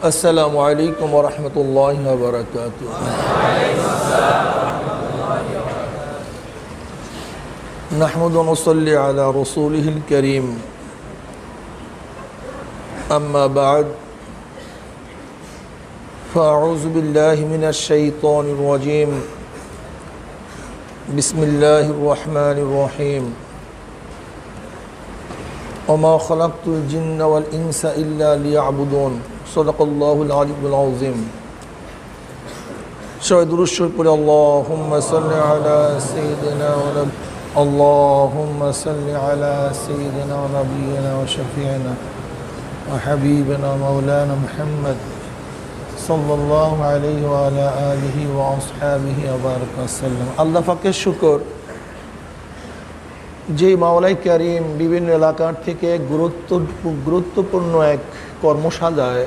السلام عليكم ورحمة الله وبركاته. نحمد ونصلي على رسوله الكريم. أما بعد فأعوذ بالله من الشيطان الرجيم. بسم الله الرحمن الرحيم. وما خلقت الجن والإنس إلا ليعبدون. صدق الله العلي العظيم. شهد الشكر اللهم صل على سيدنا اللهم صل على سيدنا ونبينا وشفيعنا وحبيبنا مولانا محمد صلى الله عليه وعلى آله وأصحابه وبارك وسلم. আল্লাহ পাকের শুকর যে মাওলাই কারীম বিভিন্ন এলাকার থেকে গুরুত্বপূর্ণ এক কর্মশালায়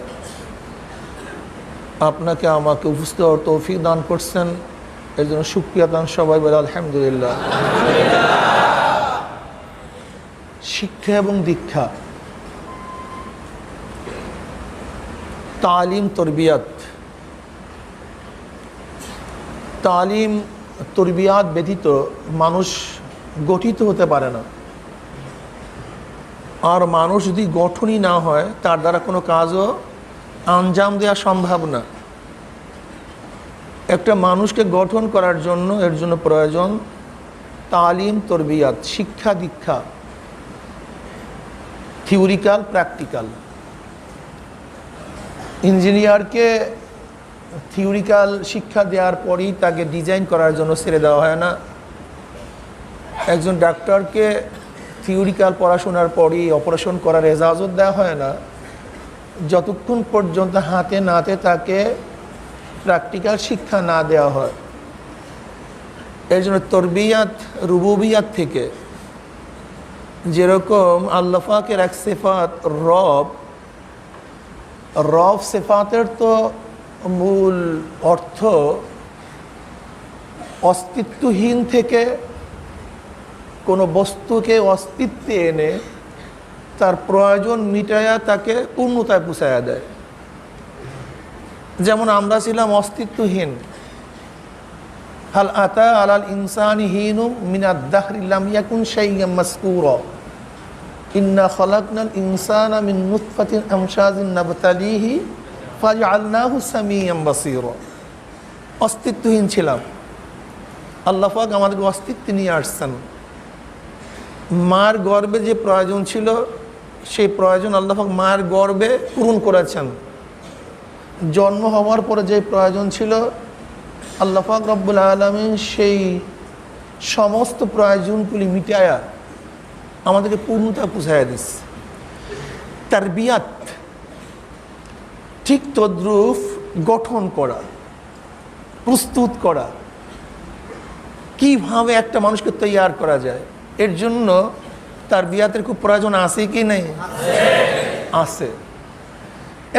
আপনাকে আমাকে উপস্থিত হওয়ার তৌফিক দান করছেন, এর জন্য শুকরিয়া দান সবাই বলে আলহামদুলিল্লাহ। শিক্ষা এবং দীক্ষা, তালিম তরবিয়াত ব্যতীত মানুষ গঠিত হতে পারে না। আর মানুষ যদি গঠনই না হয় তার দ্বারা কোনো কাজও আঞ্জাম দেওয়া সম্ভব না। একটা মানুষকে গঠন করার জন্য এর জন্য প্রয়োজন তালিম তরবিয়াত, শিক্ষা দীক্ষা, থিওরিক্যাল প্র্যাকটিক্যাল। ইঞ্জিনিয়ারকে থিওরিক্যাল শিক্ষা দেওয়ার পরই তাকে ডিজাইন করার জন্য ছেড়ে দেওয়া হয় না। একজন ডাক্তারকে থিওরিক্যাল পড়াশোনার পরই অপারেশন করার এজাজত দেওয়া হয় না, যতক্ষণ পর্যন্ত হাতে নাতে তাকে প্র্যাকটিক্যাল শিক্ষা না দেওয়া হয়। এর জন্য তরবিয়াত রুবুবিয়াত থেকে, যেরকম আল্লাহ পাকের এক সিফাত রব সিফাতের তো মূল অর্থ অস্তিত্বহীন থেকে কোনো বস্তুকে অস্তিত্বে এনে তার প্রয়োজন মিটায়া তাকে পূর্ণতায় পৌঁছায়া দেয়। যেমন আমরা ছিলাম অস্তিত্বহীন। হাল আতা আলাল ইনসানি হিনুম মিনাদ দাহরি লাম ইয়াকুন শাইয়্যাম মাযকুরা ইন্না খালাকনাল ইনসানা মিন নুতফাতিন আমশাজিন নাবতালিহি ফাজআলনাহু সামিয়াম বাসীরা। অস্তিত্বহীন ছিলাম, আল্লাহ পাক আমাদেরকে অস্তিত্বে নিয়ে আসছেন। মার গর্ভে যে প্রয়োজন ছিল সেই প্রয়োজন আল্লাহ পাক মার গর্ভে পূরণ করেছেন। জন্ম হওয়ার পরে যে প্রয়োজন ছিল আল্লাহ পাক রব্বুল আলামিন সেই সমস্ত প্রয়োজনগুলি মিটায়া আমাদেরকে পূর্ণতা পৌঁছায়া দিচ্ছে। তারবিয়াত ঠিক তদ্রূপ গঠন করা, প্রস্তুত করা, কিভাবে একটা মানুষকে তৈয়ার করা যায়, এর জন্য তারবিয়াতের খুব প্রয়োজন আছে কি নেই? আছে।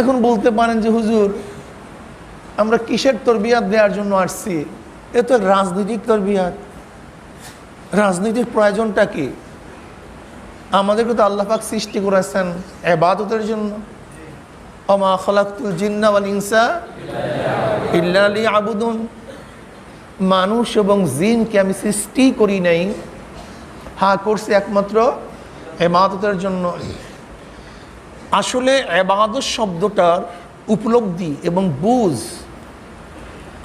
এখন বলতে পারেন যে হুজুর আমরা কিসের তরবিয়াত দেওয়ার জন্য আসছি? এ তো রাজনৈতিক তরবিয়াত। রাজনীতির প্রয়োজনটা কি? আমাদেরকে তো আল্লাহ পাক সৃষ্টি করেছেন ইবাদতের জন্য। ওমা খালাকতুল জিন্না ওয়াল ইনসা ইল্লা লিয়াবুদুন। মানুষ এবং জিনকে আমি সৃষ্টি করি নাই, করছে একমাত্র ইবাদতের জন্য। আসলে ইবাদত শব্দটার উপলব্ধি এবং বুঝ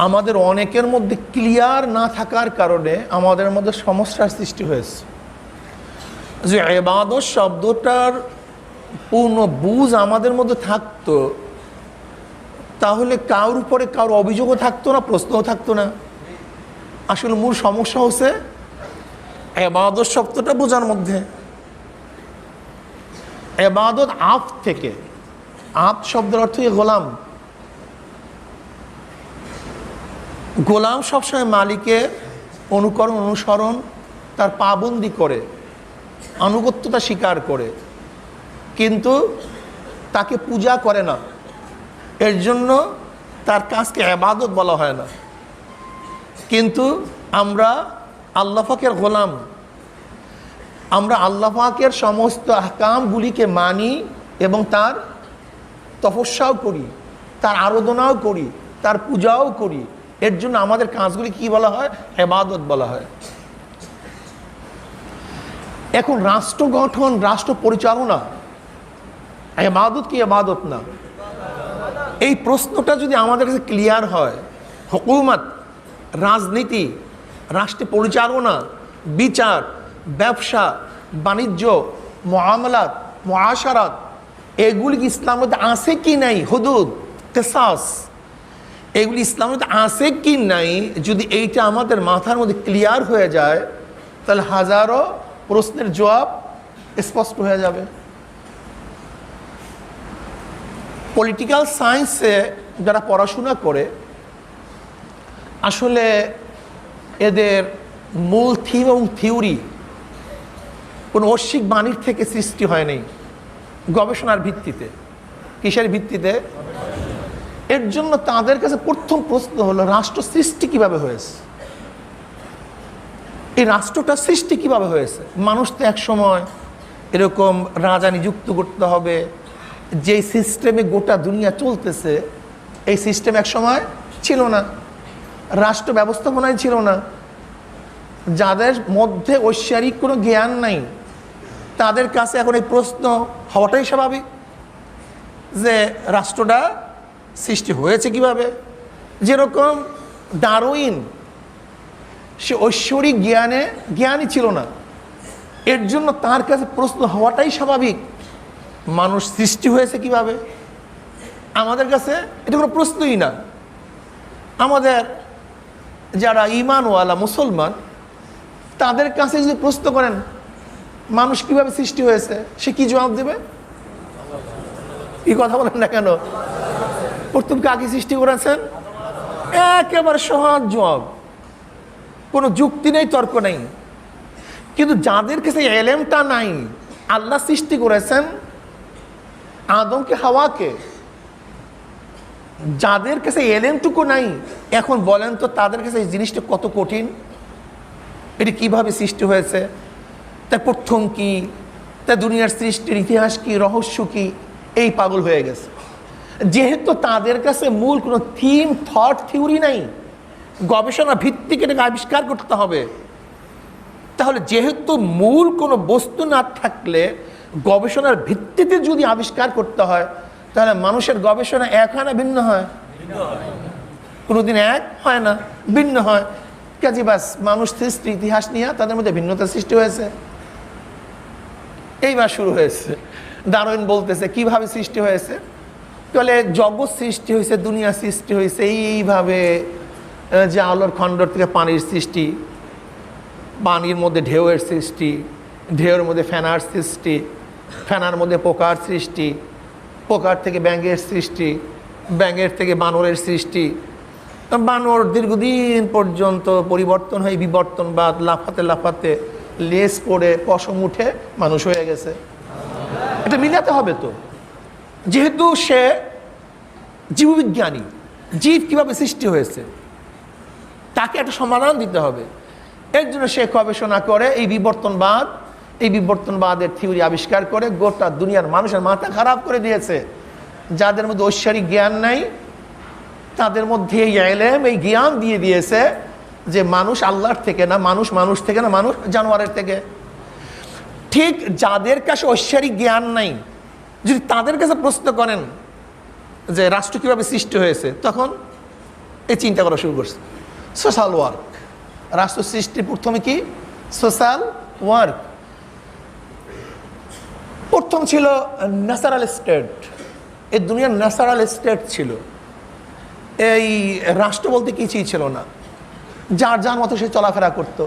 আমাদের অনেকের মধ্যে ক্লিয়ার না থাকার কারণে আমাদের মধ্যে সমস্যার সৃষ্টি হয়েছে। যে ইবাদত শব্দটার পূর্ণ বুঝ আমাদের মধ্যে থাকতো, তাহলে কারোর উপরে কারোর অভিযোগও থাকতো না, প্রশ্নও থাকতো না। আসলে মূল সমস্যা হচ্ছে ইবাদত শব্দটা বোঝার মধ্যে। ইবাদত আব্দ থেকে, আব্দ শব্দের অর্থ গোলাম। গোলাম সবসময় মালিকের অনুসরণ, তার পাবন্দি করে, আনুগত্যতা স্বীকার করে, কিন্তু তাকে পূজা করে না। এর জন্য তার কাজকে ইবাদত বলা হয় না। কিন্তু আমরা আল্লাহ পাকের গোলাম, আমরা আল্লাহ পাকের সমস্ত আহকামগুলিকে মানি এবং তার তপস্যাও করি। তার আরাধনাও করি, তার পূজাও করি। এর জন্য আমাদের কাজগুলি কি বলা হয়? ইবাদত বলা হয়। এখন রাষ্ট্র গঠন, রাষ্ট্র পরিচালনা ইবাদত কি ইবাদত না? এই প্রশ্নটা যদি আমাদের কাছে ক্লিয়ার হয়, হুকুমত, রাজনীতি, রাষ্ট্র পরিচালনা, বিচার, ব্যবসা বাণিজ্য, মুআমালাত, মুআশারাত, এগুলি কি ইসলামের মধ্যে আছে কি নাই? হুদুদ, কিসাস, এগুলি ইসলামের মধ্যে আছে কি নাই? যদি এইটা আমাদের মাথার মধ্যে ক্লিয়ার হয়ে যায়, তাহলে হাজারো প্রশ্নের জবাব স্পষ্ট হয়ে যাবে। পলিটিক্যাল সায়েন্সে যারা পড়াশোনা করে, আসলে এদের মূল থিম এবং থিওরি কোনো ঐশ্বিক বাণীর থেকে সৃষ্টি হয়নি, গবেষণার ভিত্তিতে। কিসের ভিত্তিতে? এর জন্য তাদের কাছে প্রথম প্রশ্ন হলো, রাষ্ট্র সৃষ্টি কিভাবে হয়েছে? এই রাষ্ট্রটা সৃষ্টি কিভাবে হয়েছে? মানুষ তো এক সময় এরকম রাজা নিযুক্ত করতে হবে, যেই সিস্টেমে গোটা দুনিয়া চলতেছে, এই সিস্টেম এক সময় ছিল না, রাষ্ট্র ব্যবস্থাপনায় ছিল না। যাদের মধ্যে ঐশ্বরিক কোনো জ্ঞান নাই, তাদের কাছে এখন এই প্রশ্ন হওয়াটাই স্বাভাবিক যে রাষ্ট্রটা সৃষ্টি হয়েছে কিভাবে। যেরকম ডারউইন, সে ঐশ্বরিক জ্ঞানী ছিল না, এর জন্য তার কাছে প্রশ্ন হওয়াটাই স্বাভাবিক, মানুষ সৃষ্টি হয়েছে কিভাবে। আমাদের কাছে এটা কোনো প্রশ্নই না। আমাদের যারা ঈমানওয়ালা মুসলমান, তাদের কাছে যদি প্রশ্ন করেন মানুষ কিভাবে সৃষ্টি হয়েছে, সে কি জবাব দেবে? কি কথা বলেন না কেন? প্রথম কাকে সৃষ্টি করেছেন? একেবারে সহজ জবাব, কোনো যুক্তি নেই, তর্ক নেই। কিন্তু যাদের কাছে এলেমটা নাই, আল্লাহ সৃষ্টি করেছেন আদমকে, হাওয়াকে, যাদের কাছে এলেমটুকু নাই, এখন বলেন তো তাদের কাছে এই জিনিসটা কত কঠিন। এটি কিভাবে সৃষ্টি হয়েছে, তার প্রথম কি, তার দুনিয়ার সৃষ্টির ইতিহাস কি, রহস্য কি, এই পাগল হয়ে গেছে। যেহেতু তাদের কাছে মূল কোনো থিম, থট, থিওরি নাই, গবেষণা ভিত্তিক এটাকে আবিষ্কার করতে হবে। তাহলে যেহেতু মূল কোনো বস্তু না থাকলে গবেষণার ভিত্তিতে যদি আবিষ্কার করতে হয়, তাহলে মানুষের গবেষণা এক হয় না ভিন্ন হয়? কোনোদিন এক হয় না, ভিন্ন হয়। কাজে বাস মানুষ সৃষ্টি ইতিহাস নিয়ে তাদের মধ্যে ভিন্নতা সৃষ্টি হয়েছে। এইবার শুরু হয়েছে, ডারউইন বলতেছে কিভাবে সৃষ্টি হয়েছে, তাহলে জগৎ সৃষ্টি হয়েছে, দুনিয়া সৃষ্টি হয়েছে এইভাবে যে আলোর খণ্ডর থেকে পানির সৃষ্টি, পানির মধ্যে ঢেউয়ের সৃষ্টি, ঢেউয়ের মধ্যে ফেনার সৃষ্টি, ফেনার মধ্যে পোকার সৃষ্টি, পোকার থেকে ব্যাঙের সৃষ্টি, ব্যাঙের থেকে বানরের সৃষ্টি, বানর দীর্ঘদিন পর্যন্ত পরিবর্তন হয়ে বিবর্তনবাদ, লাফাতে লাফাতে লেজ পড়ে পশম উঠে মানুষ হয়ে গেছে। এটা মিলাতে হবে তো, যেহেতু সে জীববিজ্ঞানী, জীব কিভাবে সৃষ্টি হয়েছে তাকে একটা সমাধান দিতে হবে। এর জন্য সে গবেষণা করে এই বিবর্তনবাদের থিওরি আবিষ্কার করে গোটা দুনিয়ার মানুষের মাথা খারাপ করে দিয়েছে। যাদের মধ্যে ঐশ্বরিক জ্ঞান নাই, তাদের মধ্যে এই এলেম, এই জ্ঞান দিয়ে দিয়েছে যে মানুষ আল্লাহর থেকে না, মানুষ মানুষ থেকে না, মানুষ জানোয়ারের থেকে। ঠিক যাদের কাছে ঐশ্বরিক জ্ঞান নাই, যদি তাদের কাছে প্রশ্ন করেন যে রাষ্ট্র কিভাবে সৃষ্টি হয়েছে, তখন এই চিন্তা করা শুরু করছে। সোশ্যাল ওয়ার্ক, রাষ্ট্র সৃষ্টির প্রথমে কি? Social work. প্রথম ছিল ন্যাচারাল স্টেট, এই দুনিয়ার ন্যাচারাল স্টেট ছিল। এই রাষ্ট্র বলতে কিছুই ছিল না, যার যার মতো সে চলাফেরা করত,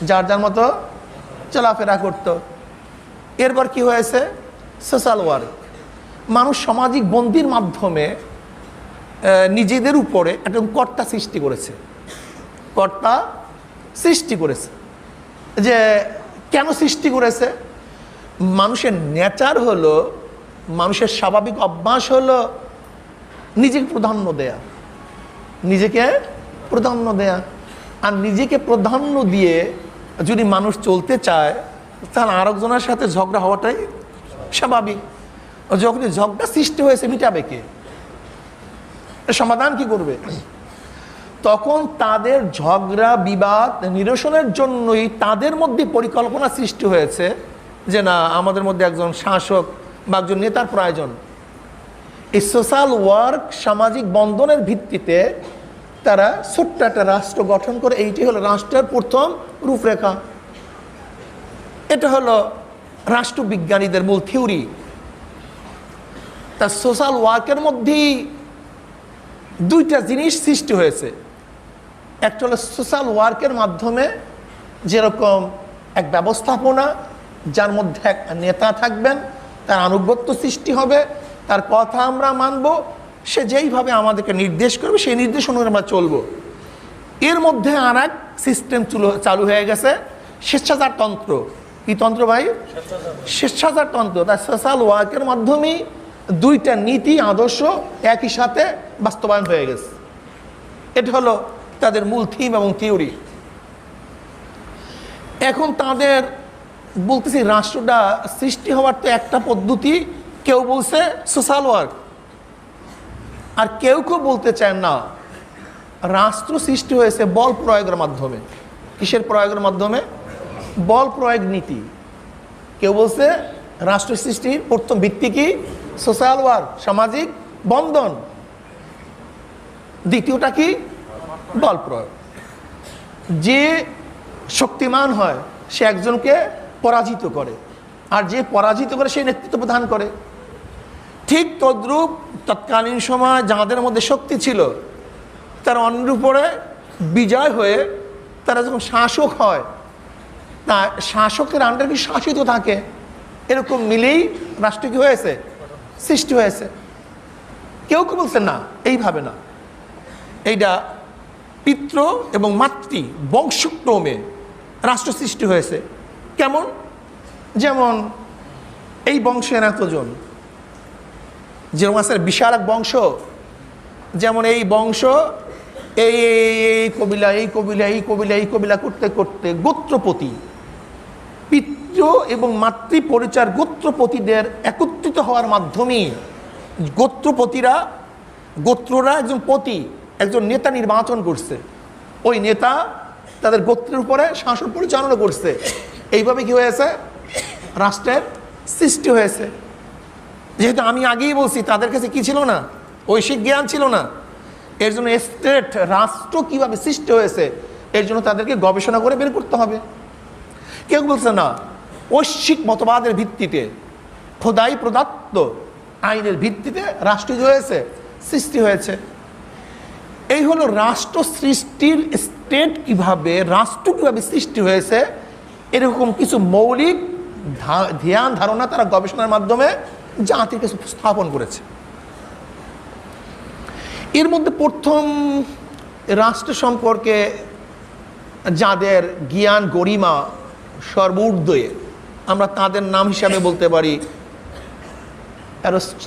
যার যার মতো চলাফেরা করত। এরপর কি হয়েছে? Social work. মানুষ সামাজিক বন্দির মাধ্যমে নিজেদের উপরে একটা কর্তা সৃষ্টি করেছে, কর্তা সৃষ্টি করেছে। যে কেন সৃষ্টি করেছে? মানুষের নেচার হলো, মানুষের স্বাভাবিক অভ্যাস হলো নিজেকে প্রাধান্য দেয়া, নিজেকে প্রাধান্য দেয়া। আর নিজেকে প্রাধান্য দিয়ে যদি মানুষ চলতে চায়, তাহলে আরেকজনের সাথে ঝগড়া হওয়াটাই স্বাভাবিক। যখনই ঝগড়া সৃষ্টি হয়েছে, মিটাবে কে? এর সমাধান কি করবে? তখন তাদের ঝগড়া বিবাদ নিরসনের জন্যই তাদের মধ্যে পরিকল্পনা সৃষ্টি হয়েছে যে না, আমাদের মধ্যে একজন শাসক বা একজন নেতার প্রয়োজন। এই সোশ্যাল ওয়ার্ক, সামাজিক বন্ধনের ভিত্তিতে তারা ছোট্ট একটা রাষ্ট্র গঠন করে। এইটি হলো রাষ্ট্রের প্রথম রূপরেখা। এটা হলো রাষ্ট্রবিজ্ঞানীদের মূল থিওরি। তার সোশ্যাল ওয়ার্কের মধ্যেই দুইটা জিনিস সৃষ্টি হয়েছে। একটা হলো সোশ্যাল ওয়ার্কের মাধ্যমে যেরকম এক ব্যবস্থাপনা, যার মধ্যে এক নেতা থাকবেন, তার আনুগত্য সৃষ্টি হবে, তার কথা আমরা মানব, সে যেইভাবে আমাদেরকে নির্দেশ করবে সেই নির্দেশ অনুযায়ী আমরা চলবো। এর মধ্যে আর এক সিস্টেম চালু হয়ে গেছে, স্বেচ্ছাচারতন্ত্র। কি তন্ত্র ভাই? স্বেচ্ছাচারতন্ত্র। তার সোশ্যাল ওয়ার্কের মাধ্যমেই দুইটা নীতি আদর্শ একই সাথে বাস্তবায়ন হয়ে গেছে। এটা হলো তাদের মূল থিম এবং থিওরি। এখন তাদের বলতেছি রাষ্ট্রটা সৃষ্টি হওয়ার তো একটা পদ্ধতি, কেউ বলছে সোশ্যাল ওয়ার্ক, আর কেউ কেউ বলতে চায় না, রাষ্ট্র সৃষ্টি হয়েছে বল প্রয়োগের মাধ্যমে। কিসের প্রয়োগের মাধ্যমে? বল প্রয়োগ নীতি। কেউ বলছে রাষ্ট্র সৃষ্টির প্রথম ভিত্তি কি? সোশ্যাল ওয়ার্ক, সামাজিক বন্ধন। দ্বিতীয়টা কি? বল প্রয়োগ। যে শক্তিমান হয় সে একজনকে পরাজিত করে, আর যে পরাজিত করে সে নেতৃত্ব প্রদান করে। ঠিক তদ্রূপ তৎকালীন সময় যাদের মধ্যে শক্তি ছিল তারা অন্যের উপরে বিজয় হয়ে তারা যখন শাসক হয়, তা শাসকের আন্ডারে কি শাসিত থাকে, এরকম মিলেই রাষ্ট্র কি হয়েছে? সৃষ্টি হয়েছে। কেউ কেউ বলছে না, এইভাবে না, এইটা পিতৃ এবং মাতৃ বংশক্রমে রাষ্ট্র সৃষ্টি হয়েছে। কেমন? যেমন এই বংশের এতজন, যেরকম আছে বিশাল এক বংশ, যেমন এই বংশ এই কবিলা, এই কবিলা, এই কবিলা, এই কবিলা করতে করতে গোত্রপতি, পিতৃ এবং মাতৃ পরিচয় গোত্রপতিদের একত্রিত হওয়ার মাধ্যমেই গোত্ররা একজন পতি, একজন নেতা নির্বাচন করছে। ওই নেতা তাদের গোত্রের উপরে শাসন পরিচালনা করছে। এইভাবে কি হয়েছে? রাষ্ট্রের সৃষ্টি হয়েছে। যেহেতু আমি আগেই বলছি তাদের কাছে কি ছিল না? ঐশিক জ্ঞান ছিল না। এর জন্য স্টেট, রাষ্ট্র কিভাবে সৃষ্টি হয়েছে, এর জন্য তাদেরকে গবেষণা করে বের করতে হবে। কেউ বলছে না, ঐশিক মতবাদের ভিত্তিতে, খোদাই প্রদত্ত আইনের ভিত্তিতে রাষ্ট্র হয়েছে, সৃষ্টি হয়েছে। এই হলো রাষ্ট্র সৃষ্টির স্টেট কিভাবে, রাষ্ট্র কিভাবে সৃষ্টি হয়েছে, এরকম কিছু মৌলিক ধ্যান ধারণা তারা গবেষণার মাধ্যমে জাতির কাছে উপস্থাপন করেছে। এর মধ্যে প্রথম রাষ্ট্র সম্পর্কে যাদের জ্ঞান গরিমা সর্বোর্ধ্বে, আমরা তাদের নাম হিসাবে বলতে পারি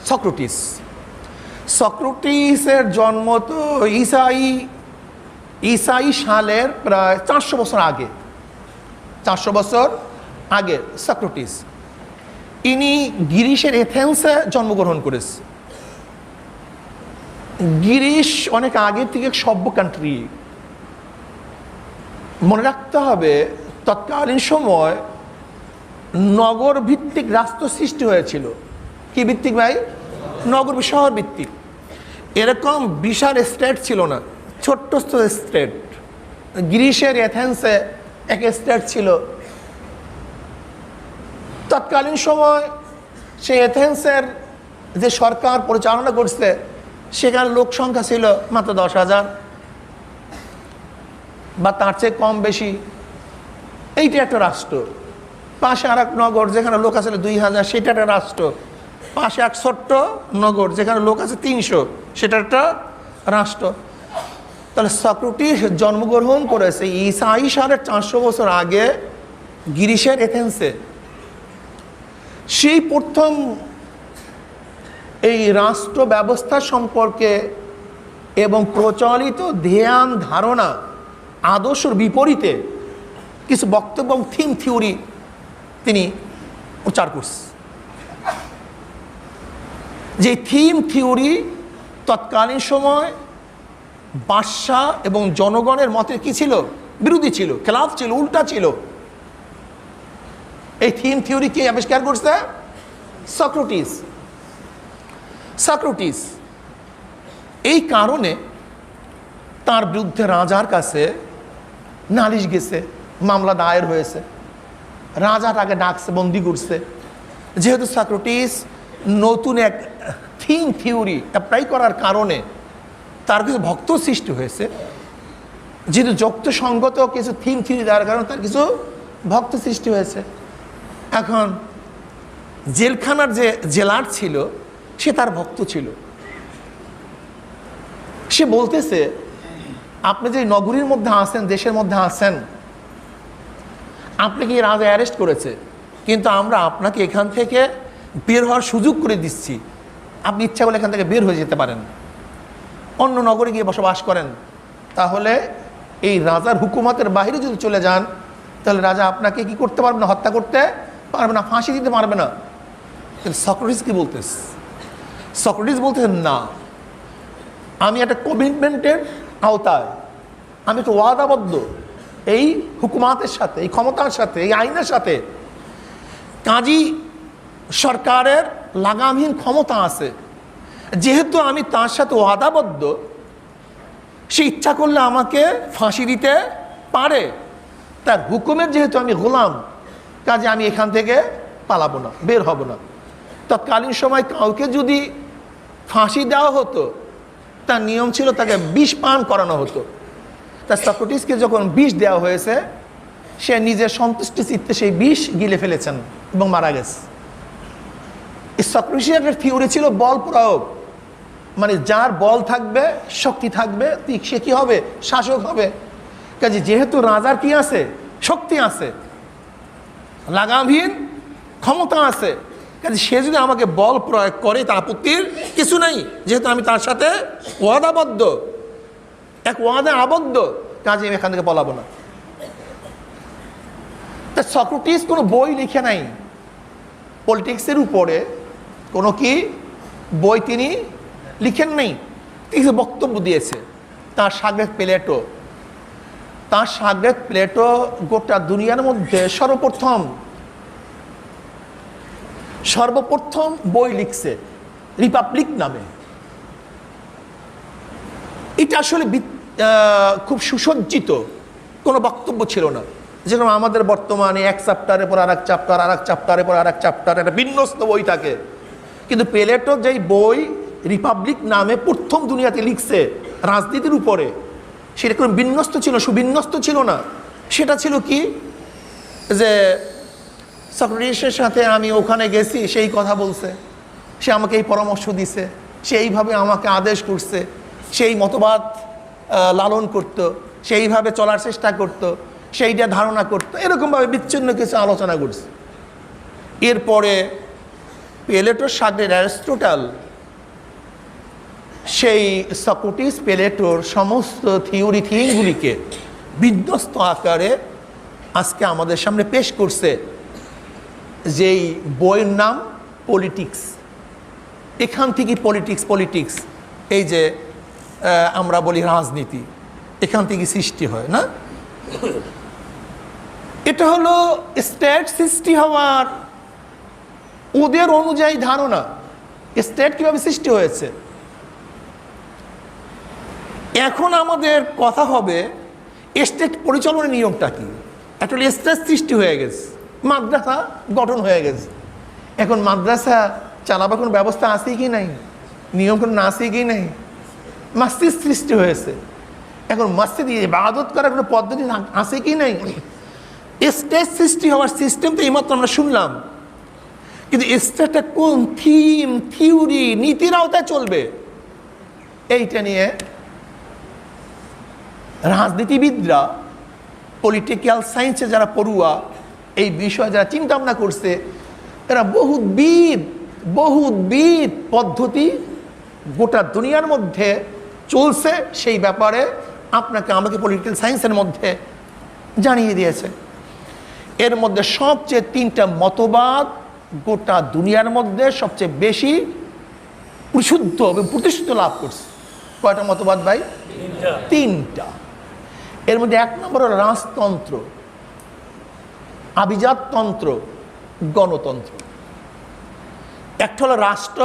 সক্রেটিস। সক্রেটিসের জন্ম তো ঈসাই সালের প্রায় 400 বছর আগে। 400 বছর আগে সক্রেটিস, ইনি গ্রিসের এথেন্সে জন্মগ্রহণ করেছে। গ্রিস অনেক আগে থেকে সভ্য কান্ট্রি। মনে রাখতে হবে তৎকালীন সময় নগর ভিত্তিক রাষ্ট্র সৃষ্টি হয়েছিল। কি ভিত্তিক ভাই? নগর, শহর ভিত্তিক। এরকম বিশাল স্টেট ছিল না, ছোট্ট স্টেট। গ্রিসের এথেন্সে এক স্টেট ছিল। তৎকালীন সময় সেই এথেন্সের যে সরকার পরিচালনা করছে, সেখানে লোক সংখ্যা ছিল মাত্র 10,000 বা তার চেয়ে কম বেশি। এইটা একটা রাষ্ট্র। পাশে আর এক নগর যেখানে লোক আছে 2,000, সেটা একটা রাষ্ট্র। পাশে এক ছোট্ট নগর যেখানে লোক আছে 300, সেটা একটা রাষ্ট্র। তাহলে সক্রেটিস জন্মগ্রহণ করেছে ঈসাই সালের 400 বছর আগে গ্রিসের এথেন্সে। সেই প্রথম এই রাষ্ট্র ব্যবস্থা সম্পর্কে এবং প্রচলিত ধ্যান ধারণা আদর্শের বিপরীতে কিছু বক্তব্য এবং থিম থিওরি তিনি প্রচার করছেন। যে থিম থিওরি তৎকালীন সময় বাদশাহ এবং জনগণের মতে কি ছিল? বিরোধী ছিল, খেলাফ ছিল, উল্টা ছিল। এই থিম থিওরি কে আবিষ্কার করছে? সক্রেটিস। সক্রেটিস। এই কারণে তার বিরুদ্ধে রাজার কাছে নালিশ গেছে, মামলা দায়ের হয়েছে, রাজা তাকে ডাকছে, বন্দি করছে। যেহেতু সক্রেটিস নতুন এক থিম থিওরি অ্যাপ্লাই করার কারণে তার কিছু ভক্ত সৃষ্টি হয়েছে, যেহেতু যুক্তিসঙ্গত কিছু থিম থিওরি দেওয়ার কারণে তার কিছু ভক্ত সৃষ্টি হয়েছে। এখন জেলখানার যে জেলার ছিল সে তার ভক্ত ছিল। সে বলতেছে, আপনি যে নগরীর মধ্যে আছেন, দেশের মধ্যে আছেন, আপনাকে রাজা অ্যারেস্ট করেছে, কিন্তু আমরা আপনাকে এখান থেকে বের হওয়ার সুযোগ করে দিচ্ছি। আপনি ইচ্ছা করলে এখান থেকে বের হয়ে যেতে পারেন, অন্য নগরে গিয়ে বসবাস করেন। তাহলে এই রাজার হুকুমতের বাইরে যদি চলে যান, তাহলে রাজা আপনাকে কি করতে পারবে না? হত্যা করতে পারবে না, ফাঁসি দিতে পারবে না। কিন্তু সক্রেটিস কি বলতেছে? সক্রেটিস বলতেছেন, না, আমি একটা কমিটমেন্টের আওতায়, আমি একটা ওয়াদাবদ্ধ এই হুকুমাতের সাথে, এই ক্ষমতার সাথে, এই আইনের সাথে। কাজী সরকারের লাগামহীন ক্ষমতা আছে, যেহেতু আমি তার সাথে ওয়াদাবদ্ধ, সে ইচ্ছা করলে আমাকে ফাঁসি দিতে পারে। তার হুকুমের যেহেতু আমি গোলাম, কাজে আমি এখান থেকে পালাবো না, বের হব না। তৎকালীন সময় কাউকে যদি ফাঁসি দেওয়া হতো, তার নিয়ম ছিল তাকে বিষ পান করানো হতো। তার সক্রেটিসকে যখন বিষ দেওয়া হয়েছে, সে নিজের সন্তুষ্টি চিত্তে সেই বিষ গিলে ফেলেছেন এবং মারা গেছে। এই সক্রেটিসের থিওরি ছিল বল প্রয়োগ, মানে যার বল থাকবে, শক্তি থাকবে, সে কি হবে? শাসক হবে। কাজে যেহেতু রাজার কি আছে? শক্তি আছে, লাগামহীন ক্ষমতা আছে, কাজে সে যদি আমাকে বল প্রয়োগ করে তার আপত্তির কিছু নাই, যেহেতু আমি তার সাথে ওয়াদাবদ্ধ, এক ওয়াদা আবদ্ধ, কাজে আমি এখান থেকে পলাবো না। তা সক্রেটিস কোনো বই লিখে নাই পলিটিক্সের উপরে, কোনো কি বই তিনি লিখেন নাই, কিছু বক্তব্য দিয়েছে। তার শাগরেদ প্লেটো, তার শাগরেদ প্লেটো গোটা দুনিয়ার মধ্যে সর্বপ্রথম বই লিখছে রিপাবলিক নামে। এটা আসলে খুব সুসজ্জিত কোনো বক্তব্য ছিল না, যেরকম আমাদের বর্তমানে এক চ্যাপ্টারের পর আরেক চ্যাপ্টার, আরেক চ্যাপ্টারের পর আরেক চ্যাপ্টার, একটা বিন্যস্ত বই থাকে। কিন্তু প্লেটো যেই বই রিপাবলিক নামে প্রথম দুনিয়াতে লিখছে রাজনীতির উপরে, সেটা কোনো বিন্যস্ত ছিল, সুবিন্যস্ত ছিল না। সেটা ছিল কি, যে সক্রেটিসের সাথে আমি ওখানে গেছি, সেই কথা বলছে, সে আমাকে এই পরামর্শ দিছে, সেইভাবে আমাকে আদেশ করছে, সেই মতবাদ লালন করত, সেইভাবে চলার চেষ্টা করত, সেইটা ধারণা করত, এরকমভাবে বিচ্ছিন্ন কিছু আলোচনা করছে। এরপরে প্লেটোর শাগরেদ অ্যারিস্টটল সেই সক্রেটিস প্লেটোর সমস্ত থিওরিগুলিকে বিধ্বস্ত আকারে আজকে আমাদের সামনে পেশ করছে, যেই বইয়ের নাম পলিটিক্স। এখান থেকে পলিটিক্স এই যে আমরা বলি রাজনীতি, এখান থেকে সৃষ্টি হয় না? এটা হলো স্টেট সৃষ্টি হওয়ার ওদের অনুযায়ী ধারণা, স্টেট কিভাবে সৃষ্টি হয়েছে। এখন আমাদের কথা হবে স্টেট পরিচালনার নিয়মটা কি। অ্যাকচুয়ালি স্টেট সৃষ্টি হয়ে গেছে, মাদ্রাসা গঠন হয়ে গেছে। এখন মাদ্রাসা চালাবার কোনো ব্যবস্থা আছে কি নাই, নিয়ম কোনো আছে কি নাই। মসজিদ সৃষ্টি হয়েছে, এখন মসজিদ ইবাদত করার কোনো পদ্ধতি আছে কি নাই। স্টেট সৃষ্টি হওয়ার সিস্টেম তো এইমাত্র আমরা শুনলাম, কিন্তু স্টেটটা কোন থিম, থিওরি, নীতির আওতায় চলবে, এইটা নিয়ে রাজনীতিবিদরা, পলিটিক্যাল সায়েন্সে যারা পড়ুয়া, এই বিষয়ে যারা চিন্তা ভাবনা করছে, এরা বহুবিধ পদ্ধতি গোটা দুনিয়ার মধ্যে চলছে, সেই ব্যাপারে আপনাকে আমাকে পলিটিক্যাল সায়েন্সের মধ্যে জানিয়ে দিয়েছে। এর মধ্যে সবচেয়ে 3টা মতবাদ গোটা দুনিয়ার মধ্যে সবচেয়ে বেশি পরিশুদ্ধ এবং প্রতিষ্ঠিত লাভ করছে। কয়টা মতবাদ ভাই? তিনটা। এর মধ্যে এক নম্বর হলো রাজতন্ত্র, আভিজাততন্ত্র, গণতন্ত্র। একটা হলো রাষ্ট্র,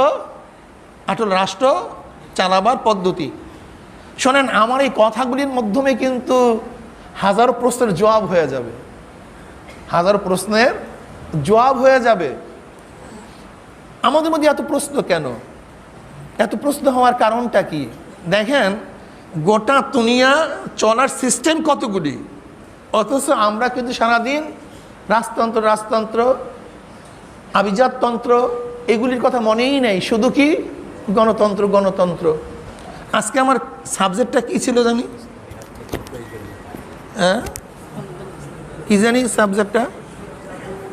একটা হলো রাষ্ট্র চালাবার পদ্ধতি। শোনেন, আমার এই কথাগুলির মাধ্যমে কিন্তু হাজারো প্রশ্নের জবাব হয়ে যাবে, হাজারো প্রশ্নের জবাব হয়ে যাবে। আমাদের মধ্যে এত প্রশ্ন কেন? এত প্রশ্ন হওয়ার কারণটা কি? দেখেন, গোটা দুনিয়া চলার সিস্টেম কতগুলি, অথচ আমরা কিন্তু সারাদিন রাজতন্ত্র রাজতন্ত্র, আভিজাততন্ত্র এগুলির কথা মনেই নেই, শুধু কি গণতন্ত্র গণতন্ত্র। আজকে আমার সাবজেক্টটা কি ছিল জানি? হ্যাঁ, কি জানি সাবজেক্টটা?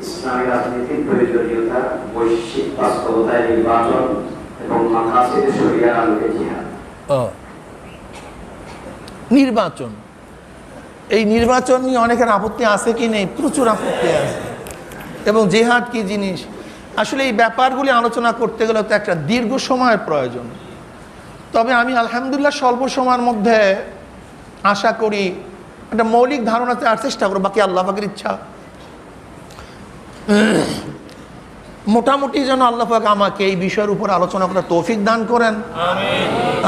ইসলামী রাজনীতির প্রয়োজনীয়তা, বৈশ্বিক বাস্তবতায় নির্বাচন এবং মাকাসিদে শরিয়ার আলোকে জিহাদ। নির্বাচন। এই নির্বাচন নিয়ে অনেকের আপত্তি আছে কি নেই? প্রচুর আপত্তি আছে। এবং জিহাদ কি জিনিস? আসলে এই ব্যাপারগুলি আলোচনা করতে গেলে তো একটা দীর্ঘ সময়ের প্রয়োজন। তবে আমি আলহামদুলিল্লাহ স্বল্প সময়ের মধ্যে আশা করি একটা মৌলিক ধারণাতে আর চেষ্টা করব, বাকি আল্লাহ পাকের ইচ্ছা। মোটামুটি যেন আল্লাহ পাক আমাকে এই বিষয়ের উপর আলোচনা করার তৌফিক দান করেন,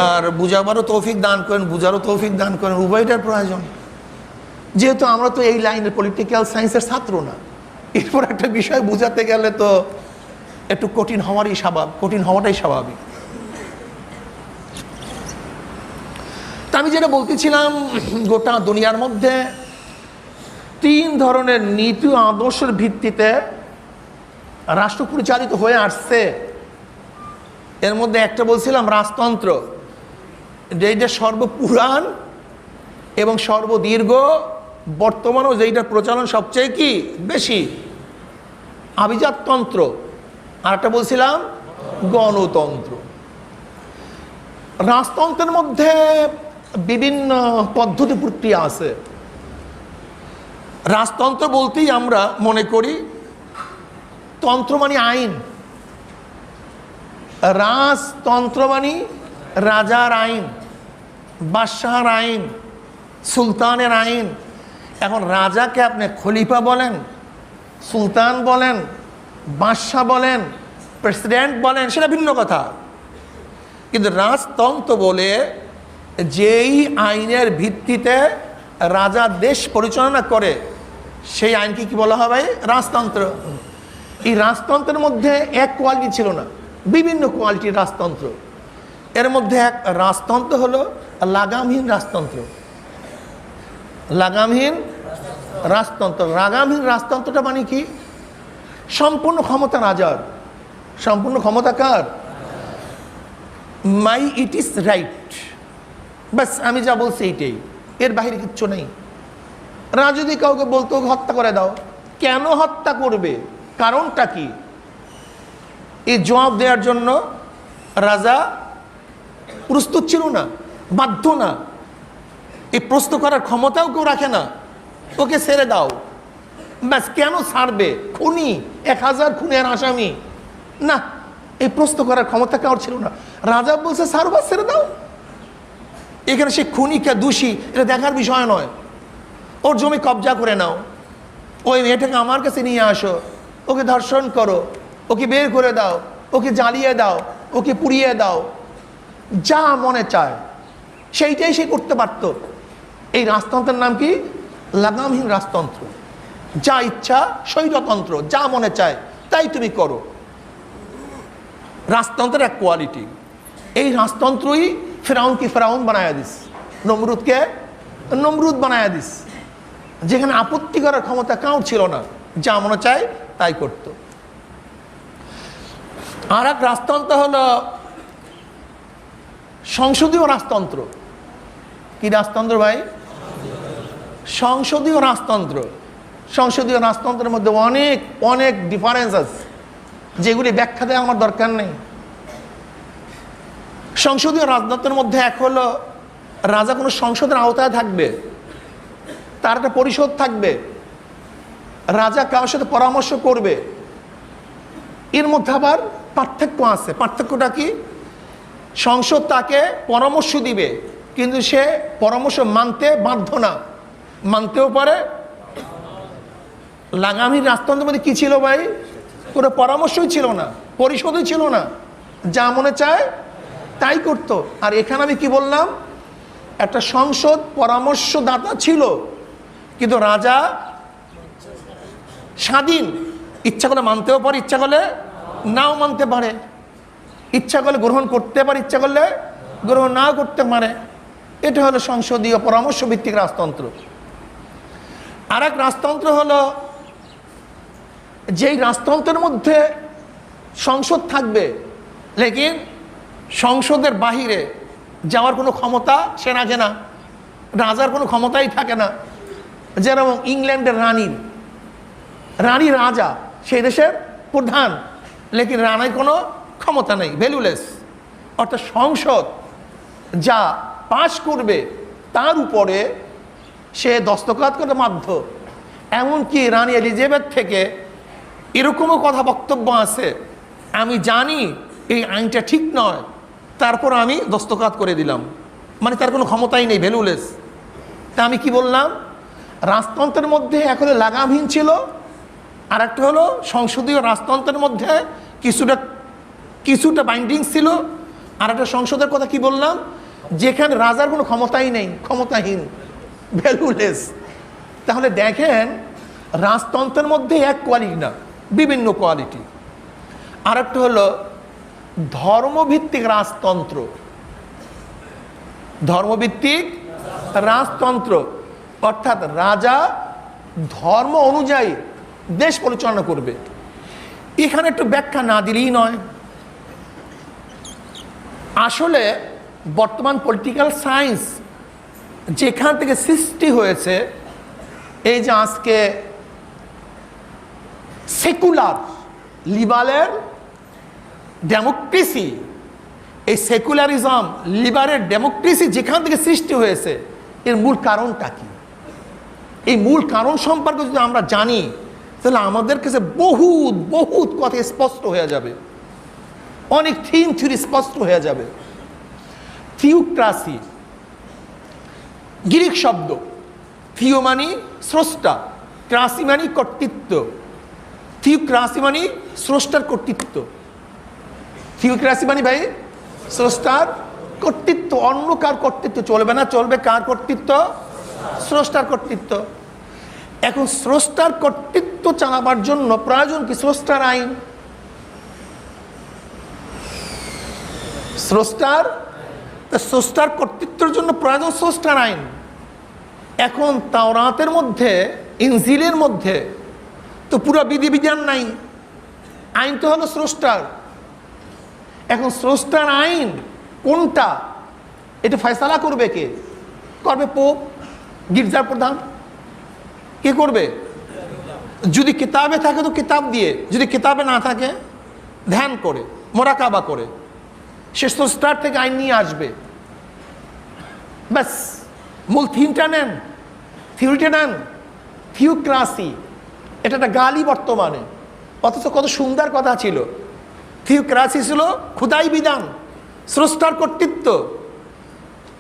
আর বুঝাবারও তৌফিক দান করেন, বুঝারও তৌফিক দান করেন, উভয়টার প্রয়োজন। যেহেতু আমরা তো এই লাইনের পলিটিক্যাল সায়েন্সের ছাত্র না, এরপর একটা বিষয় বুঝাতে গেলে তো একটু কঠিন হওয়াটাই স্বাভাবিক। তা আমি যেটা বলতেছিলাম, গোটা দুনিয়ার মধ্যে তিন ধরনের নীতি ও আদর্শের ভিত্তিতে রাষ্ট্র পরিচালিত হয়ে আসছে। এর মধ্যে একটা বলছিলাম রাজতন্ত্র, যেটা সর্বপুরাণ এবং সর্বদীর্ঘ, বর্তমানেও যেইটার প্রচলন সবচেয়ে কি বেশি। আভিজাততন্ত্র, আর একটা বলছিলাম গণতন্ত্র। রাজতন্ত্রের মধ্যে বিভিন্ন পদ্ধতি প্রক্রিয়া আছে। রাজতন্ত্র বলতেই আমরা মনে করি তন্ত্র মানে আইন, রাজতন্ত্র মানে রাজার আইন, বাদশাহর আইন, সুলতানের আইন। এখন রাজাকে আপনি খলিফা বলেন, সুলতান বলেন, বাদশাহ বলেন, প্রেসিডেন্ট বলেন, সেটা ভিন্ন কথা। কিন্তু রাজতন্ত্র বলে যেই আইনের ভিত্তিতে রাজা দেশ পরিচালনা করে সেই আইনকে কি বলা হবে? রাজতন্ত্র। এই রাজতন্ত্রের মধ্যে এক কোয়ালিটি ছিল না, বিভিন্ন কোয়ালিটির রাজতন্ত্র। এর মধ্যে এক রাজতন্ত্র হলো লাগামহীন রাজতন্ত্র। লাগামহীন রাজতন্ত্র, লাগামহীন রাজতন্ত্রটা মানে কি? সম্পূর্ণ ক্ষমতা রাজার, সম্পূর্ণ ক্ষমতা কার? মাই ইট ইজ রাইট, বাস আমি যা বলছি এইটাই, এর বাইরে কিচ্ছু নেই। রাজা যদি কাউকে বলতো হত্যা করে দাও, কেন হত্যা করবে? কারণটা কি? এই জবাব দেওয়ার জন্য রাজা প্রস্তুত ছিল না, বাধ্য না। এই প্রশ্ন করার ক্ষমতাও কেউ রাখে না, ওকে ছেড়ে দাও, ব্যাস। কেন ছাড়বে? খুনি, 1000 খুনের আসামি না, এই প্রশ্ন করার ক্ষমতা কারোর ছিল না। রাজা বলছে ছাড়বা, ছেড়ে দাও। এখানে সে খুনি কে দোষী এটা দেখার বিষয় নয়। ওর জমি কবজা করে নাও, ওই মেয়েটাকে আমার কাছে নিয়ে আসো, ওকে ধর্ষণ করো, ওকে বের করে দাও, ওকে জ্বালিয়ে দাও, ওকে পুড়িয়ে দাও, যা মনে চায় সেইটাই সে করতে পারত। এই রাজতন্ত্রের নাম কি? লাগামহীন রাজতন্ত্র। যা ইচ্ছা স্বৈরতন্ত্র, যা মনে চায় তাই তুমি করো। রাজতন্ত্রের এক কোয়ালিটি। এই রাজতন্ত্রই ফেরাউনকে ফেরাউন বানায়া দিস, নমরুদকে নমরুদ বানায়া দিস, যেখানে আপত্তি করার ক্ষমতা কাউর ছিল না, যা মনে চায় তাই করত। আর এক রাজতন্ত্র হলো সংসদীয় রাজতন্ত্র। কি রাজতন্ত্র ভাই? সংসদীয় রাজতন্ত্র। সংসদীয় রাজতন্ত্রের মধ্যে অনেক অনেক ডিফারেন্স আছে, যেগুলি ব্যাখ্যা দেওয়া আমার দরকার নেই। সংসদীয় রাজতন্ত্রের মধ্যে এক হলো রাজা কোনো সংসদের আওতায় থাকবে, তার একটা পরিষদ থাকবে, রাজা কারোর সাথে পরামর্শ করবে। এর মধ্যে আবার পার্থক্য আছে। পার্থক্যটা কি? সংসদ তাকে পরামর্শ দিবে, কিন্তু সে পরামর্শ মানতে বাধ্য না, মানতেও পারে। লাগামহীন রাজতন্ত্রের মধ্যে কি ছিল ভাই? কোনো পরামর্শই ছিল না, পরিষদই ছিল না, যা মনে চায় তাই করতো। আর এখানে আমি কি বললাম, একটা সংসদ পরামর্শদাতা ছিল, কিন্তু রাজা স্বাধীন, ইচ্ছা করলে মানতেও পারে, ইচ্ছা করলে নাও মানতে পারে, ইচ্ছা করলে গ্রহণ করতে পারে, ইচ্ছা করলে গ্রহণ নাও করতে পারে। এটা হলো সংসদীয় পরামর্শ ভিত্তিক রাজতন্ত্র। আর এক রাজতন্ত্র হলো যেই রাজতন্ত্রের মধ্যে সংসদ থাকবে, লেকিন সংসদের বাহিরে যাওয়ার কোনো ক্ষমতা সে রাখে না, রাজার কোনো ক্ষমতাই থাকে না। যেরকম ইংল্যান্ডের রানী রাজা, সেই দেশের প্রধান, লেকিন রানীর কোনো ক্ষমতা নেই, ভ্যালুলেস। অর্থাৎ সংসদ যা পাশ করবে তার উপরে সে দস্তখত করতে বাধ্য। এমনকি রানী এলিজাবেথ থেকে এরকমও কথা বক্তব্য আছে, আমি জানি এই আইনটা ঠিক নয়, তারপর আমি দস্তখত করে দিলাম, মানে তার কোনো ক্ষমতাই নেই, ভ্যালুলেস। তা আমি কি বললাম, রাজতন্ত্রের মধ্যে এক হলো লাগামহীন ছিল, আর একটা হলো সংসদীয় রাজতন্ত্রের মধ্যে কিছুটা বাইন্ডিং ছিল। আর একটা সংসদের কথা কি বললাম, যেখানে রাজার কোনো ক্ষমতাই নেই, ক্ষমতাহীন, ভ্যালুলেস। তাহলে দেখেন, রাজতন্ত্রের মধ্যে এক কোয়ালিটি না, বিভিন্ন কোয়ালিটি। আর একটা হলো ধর্মভিত্তিক রাজতন্ত্র। ধর্মভিত্তিক রাজতন্ত্র অর্থাৎ রাজা ধর্ম অনুযায়ী দেশ পরিচালনা করবে। এখানে একটু ব্যাখ্যা না দিলেই নয়। আসলে বর্তমান পলিটিক্যাল সায়েন্স যেখান থেকে সৃষ্টি হয়েছে, এই যে আজকে সেকুলার লিবারেল ডেমোক্রেসি, এই সেকুলারিজম লিবারেল ডেমোক্রেসি যেখান থেকে সৃষ্টি হয়েছে, এর মূল কারণটা কি? এই মূল কারণ সম্পর্কে যদি আমরা জানি, তাহলে আমাদের কাছে বহুত কথা স্পষ্ট হয়ে যাবে, অনেক থিওরি স্পষ্ট হয়ে যাবে। থিওক্রাসি গ্রিক শব্দ, থিও মানে স্রষ্টা, ক্রাসি মানে কর্তৃত্ব। থিওক্রাসি মানে স্রষ্টার কর্তৃত্ব। থিওক্রাসি মানে ভাই স্রষ্টার কর্তৃত্ব, অন্য কার কর্তৃত্ব চলবে না, চলবে কার কর্তৃত্ব? স্রষ্টার কর্তৃত্ব। এখন স্রষ্টার কর্তৃত্ব চালাবার জন্য প্রয়োজন কি? স্রষ্টার আইন। স্রষ্টার কর্তৃত্বের জন্য প্রয়োজন স্রষ্টার আইন। এখন তাওরাতের মধ্যে, ইনজিলের মধ্যে তো পুরো বিধিবিধান নাই, আইন তো হলো স্রষ্টার। এখন স্রষ্টার আইন কোনটা, এটা ফয়সালা করবে কে? করবে পোপ, গির্জার প্রধান। কে করবে? যদি কিতাবে থাকে তো কিতাব দিয়ে, যদি কিতাবে না থাকে ধ্যান করে, মোরাকাবা করে সে স্রষ্টার থেকে আইন নিয়ে আসবে। ব্যাস, মূল থিমটা নেন, থিওরিটা নেন। থিওক্রাসি এটা একটা গালি বর্তমানে, অথচ কত সুন্দর কথা ছিল। থিওক্রাসি ছিল খুদাই বিধান, স্রষ্টার কর্তৃত্ব,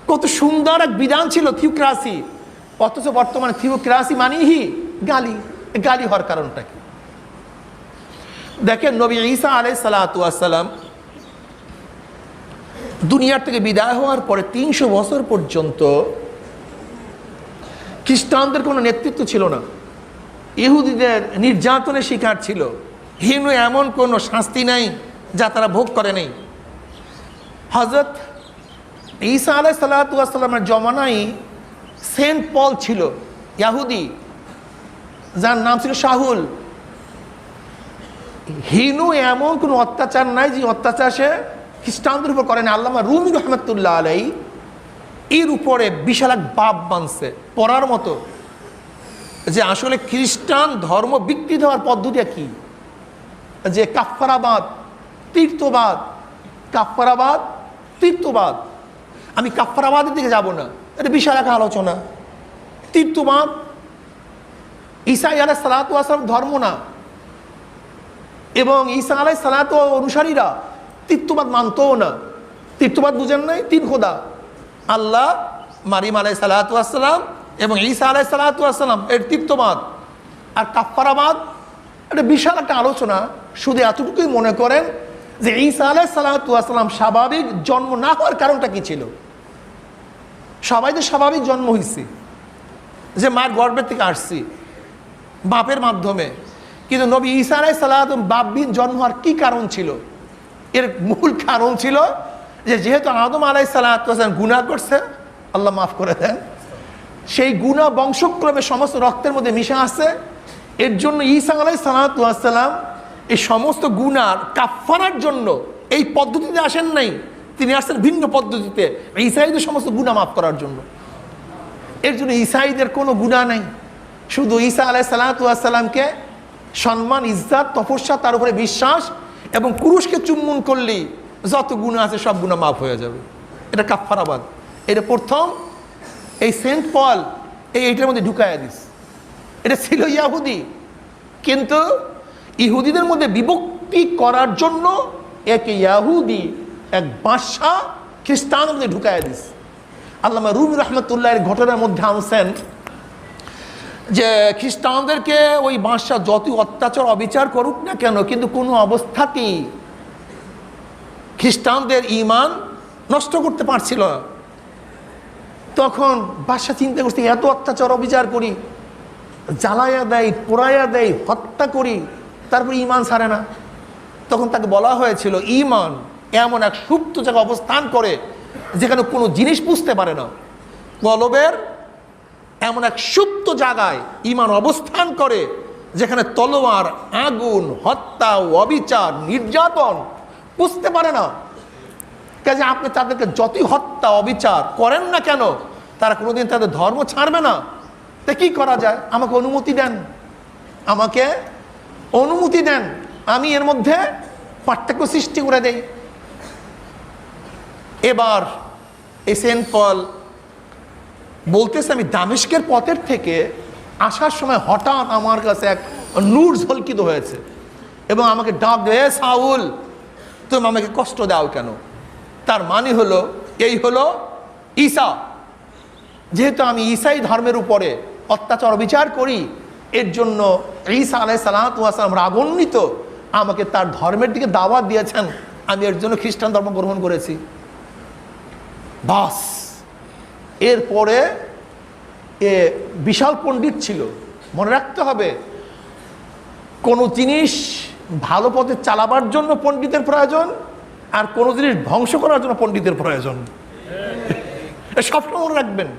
কত সুন্দর এক বিধান ছিল থিওক্রাসি। অথচ বর্তমানে থিওক্রাসি মানেই গালি। গালি হওয়ার কারণটা কি? দেখেন, নবী ঈসা আলাইহিস সালাতু ওয়াস সালাম দুনিয়ার থেকে বিদায় হওয়ার পরে 300 বছর পর্যন্ত খ্রিস্টানদের কোনো নেতৃত্ব ছিল না, ইহুদিদের নির্যাতনের শিকার ছিল। হীন এমন কোনো শাস্তি নাই যা তারা ভোগ করে নেই। হযরত ঈসা আলাইহিস সালাতু ওয়াস সালামের জমানায় সেন্ট পল ছিল, ইহুদি, যার নাম ছিল শাহুল। হীন এমন কোনো অত্যাচার নাই যে অত্যাচার সে খ্রিস্টানদের উপর করেন। আল্লামা রুমি রহমতুল্লাহ আলাই এর উপরে বিশাল এক বাপ বানছে পড়ার মতো, যে আসলে খ্রিস্টান ধর্ম বিকৃত হওয়ার পদ্ধতিটা কি, যে কাফফারাবাদ, তীর্থবাদ, কাফফারাবাদ, তীর্থবাদ। আমি কাফফারাবাদের দিকে যাব না, এটা বিশাল এক আলোচনা। তীর্থবাদ ঈসা আলাইহিস সালাতু ওয়াস সালাম ধর্ম না, এবং ঈসা আলাইহিস সালাতু অনুসারীরা তীর্থবাদ মানতও না। তৃতীয়বাদ বুঝেন নাই? তিন খোদা, আল্লাহ, মারিম আলাইহিস সালাতু ওয়াস সালাম এবং ঈসা আলাইহিস সালাতু ওয়াস সালাম, এর তৃতীয়বাদ। আর কাফফারাবাদ এটা বিশাল একটা আলোচনা। শুধু এতটুকুই মনে করেন যে ঈসা আলাইহিস সালাতু ওয়াস সালাম স্বাভাবিক জন্ম না হওয়ার কারণটা কি ছিল? সবাই তো স্বাভাবিক জন্ম হয়েছে, যে মায়ের গর্ভের থেকে আসছি বাপের মাধ্যমে, কিন্তু নবী ঈসা আলাইহিস সালাতু বাপবিহীন জন্ম হওয়ার কি কারণ ছিল? এর মূল কারণ ছিল যে যেহেতু আদম আলাইহিস সালাতু ওয়াস সালাম গুনাহ করছে, আল্লাহ মাফ করে দেন, সেই গুনাহ বংশক্রমে সমস্ত রক্তের মধ্যে মিশে আছে। এর জন্য ঈসা আলাইহিস সালাতু ওয়াস সালাম এই সমস্ত গুনার কাফফারার জন্য এই পদ্ধতিতে আসেন নাই, তিনি আসছেন ভিন্ন পদ্ধতিতে, ঈসাইদের সমস্ত গুনাহ মাফ করার জন্য। এর জন্য ঈসাইদের কোনো গুনাহ নাই, শুধু ঈসা আলাইহিস সালাতু ওয়াস সালামকে সম্মান, ইজ্জত, তপস্যা, তার উপরে বিশ্বাস এবং কুরুশকে চুম্বন করলেই যত গুনাহ আছে সব গুনাহ মাফ হয়ে যাবে। এটা কাফফারাবাদ। এটা প্রথম এই সেন্ট পল এইটার মধ্যে ঢুকাইয়া দিস। এটা ছিল ইয়াহুদি, কিন্তু ইহুদিদের মধ্যে বিভক্তি করার জন্য এক ইয়াহুদি, এক বাদশা খ্রিস্টানের মধ্যে ঢুকাইয়া দিস। আল্লামা রুমি রহমতুল্লাহের ঘটনার মধ্যে আনছেন যে খ্রিস্টানদেরকে ওই বাদশা যতই অত্যাচার অবিচার করুক না কেন, কিন্তু কোনো অবস্থাতেই খ্রিস্টানদের ঈমান নষ্ট করতে পারছিল না। তখন বাদশা চিন্তা করছে, এত অত্যাচার অবিচার করি, জ্বালাইয়া দেয়, পোড়াইয়া দেয়, হত্যা করি, তারপর ঈমান ছাড়ে না। তখন তাকে বলা হয়েছিল ঈমান এমন এক সুপ্ত জায়গায় অবস্থান করে যেখানে কোনো জিনিস বুঝতে পারে না। কলবের এমন এক সুপ্ত জায়গায় ঈমান অবস্থান করে যেখানে তলোয়ার, আগুন, হত্যা, অবিচার, নির্যাতন বুঝতে পারে না। কাজে আপনি তাদেরকে যতই হত্যা অবিচার করেন না কেন, তারা কোনোদিন তাদের ধর্ম ছাড়বে না। তা কি করা যায়? আমাকে অনুমতি দেন, আমাকে অনুমতি দেন, আমি এর মধ্যে পার্থক্য সৃষ্টি করে দেই। এবার এই সেন্ট পল বলতেছে, আমি দামেস্কের পথের থেকে আসার সময় হঠাৎ আমার কাছে এক নূর ঝলকিত হয়েছে এবং আমাকে ডাক দেয়, সাউল তুমি আমাকে কষ্ট দাও কেন? তার মানে হলো, এই হলো ঈসা। যেহেতু আমি ঈসাই ধর্মের উপরে অত্যাচার বিচার করি, এর জন্য ঈসা আলাইহিস সালাতু ওয়াস সালাম রাগান্বিত, আমাকে তার ধর্মের দিকে দাওয়াত দিয়েছেন, আমি এর জন্য খ্রিস্টান ধর্ম গ্রহণ করেছি। বাস এরপরে এ বিশাল পণ্ডিত ছিল। মনে রাখতে হবে, কোনো জিনিস ভালো পথে চালাবার জন্য পণ্ডিতের প্রয়োজন, আর কোনো জিনিস ধ্বংস করার জন্য পণ্ডিতের প্রয়োজন। সবসময় মনে রাখবেন,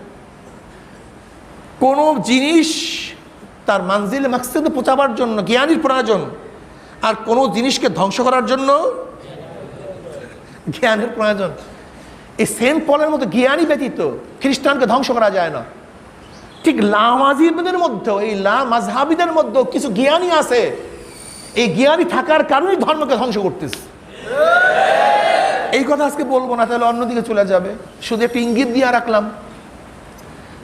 কোনো জিনিস তার মানজিলে মাকসাদে পৌঁছাবার জন্য জ্ঞানীর প্রয়োজন, আর কোনো জিনিসকে ধ্বংস করার জন্য জ্ঞানের প্রয়োজন। এই সেন্ট পলের মতো জ্ঞানী ব্যতীত খ্রিস্টানকে ধ্বংস করা যায় না। ঠিক লামাজিবদের মধ্যেও, এই লামাজহাবিদের মধ্যেও কিছু জ্ঞানী আছে, এই জ্ঞানী থাকার কারণেই ধর্মকে ধ্বংস করতেছে। এই কথা আজকে বলবো না, তাহলে অন্যদিকে চলে যাবে, শুধু একটু ইঙ্গিত দিয়ে রাখলাম।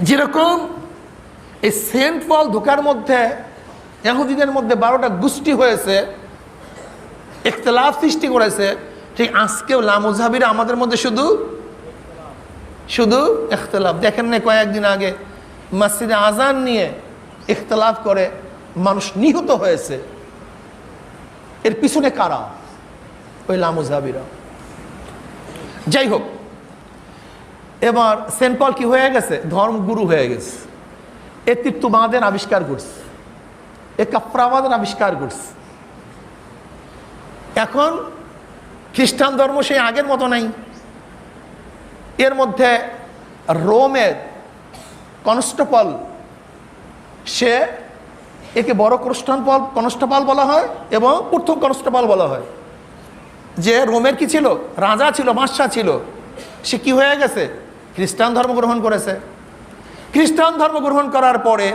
যেরকম এই সেন্ট পল ঢোকার মধ্যে ইহুদিদের মধ্যে 12টা গোষ্ঠী হয়েছে, ইখতিলাফ সৃষ্টি করেছে, ঠিক আজকেও লামাজহাবিরা আমাদের মধ্যে শুধু ইখতিলাফ। দেখেন না কয়েকদিন আগে মসজিদে আজান নিয়ে ইখতিলাফ করে মানুষ নিহত হয়েছে, এর পিছনে কারা? ওই লামাজহাবিরা। যাই হোক, এবার সেন্ট পল কি হয়ে গেছে? ধর্মগুরু হয়ে গেছে। এ তৃতীয়বাদের আবিষ্কার করছে, এ কাফফারাবাদের আবিষ্কার করছে। এখন খ্রিস্টান ধর্ম সেই আগের মতো নাই। এর মধ্যে রোমের কনস্টেবল, সে একে বড় কনস্টেবল বলা হয় এবং প্রথম কনস্টেবল বলা হয়। যে রোমের কি ছিল? রাজা ছিল, বাদশা ছিল। সে কি হয়ে গেছে? খ্রিস্টান ধর্ম গ্রহণ করেছে। খ্রিস্টান ধর্ম গ্রহণ করার পরে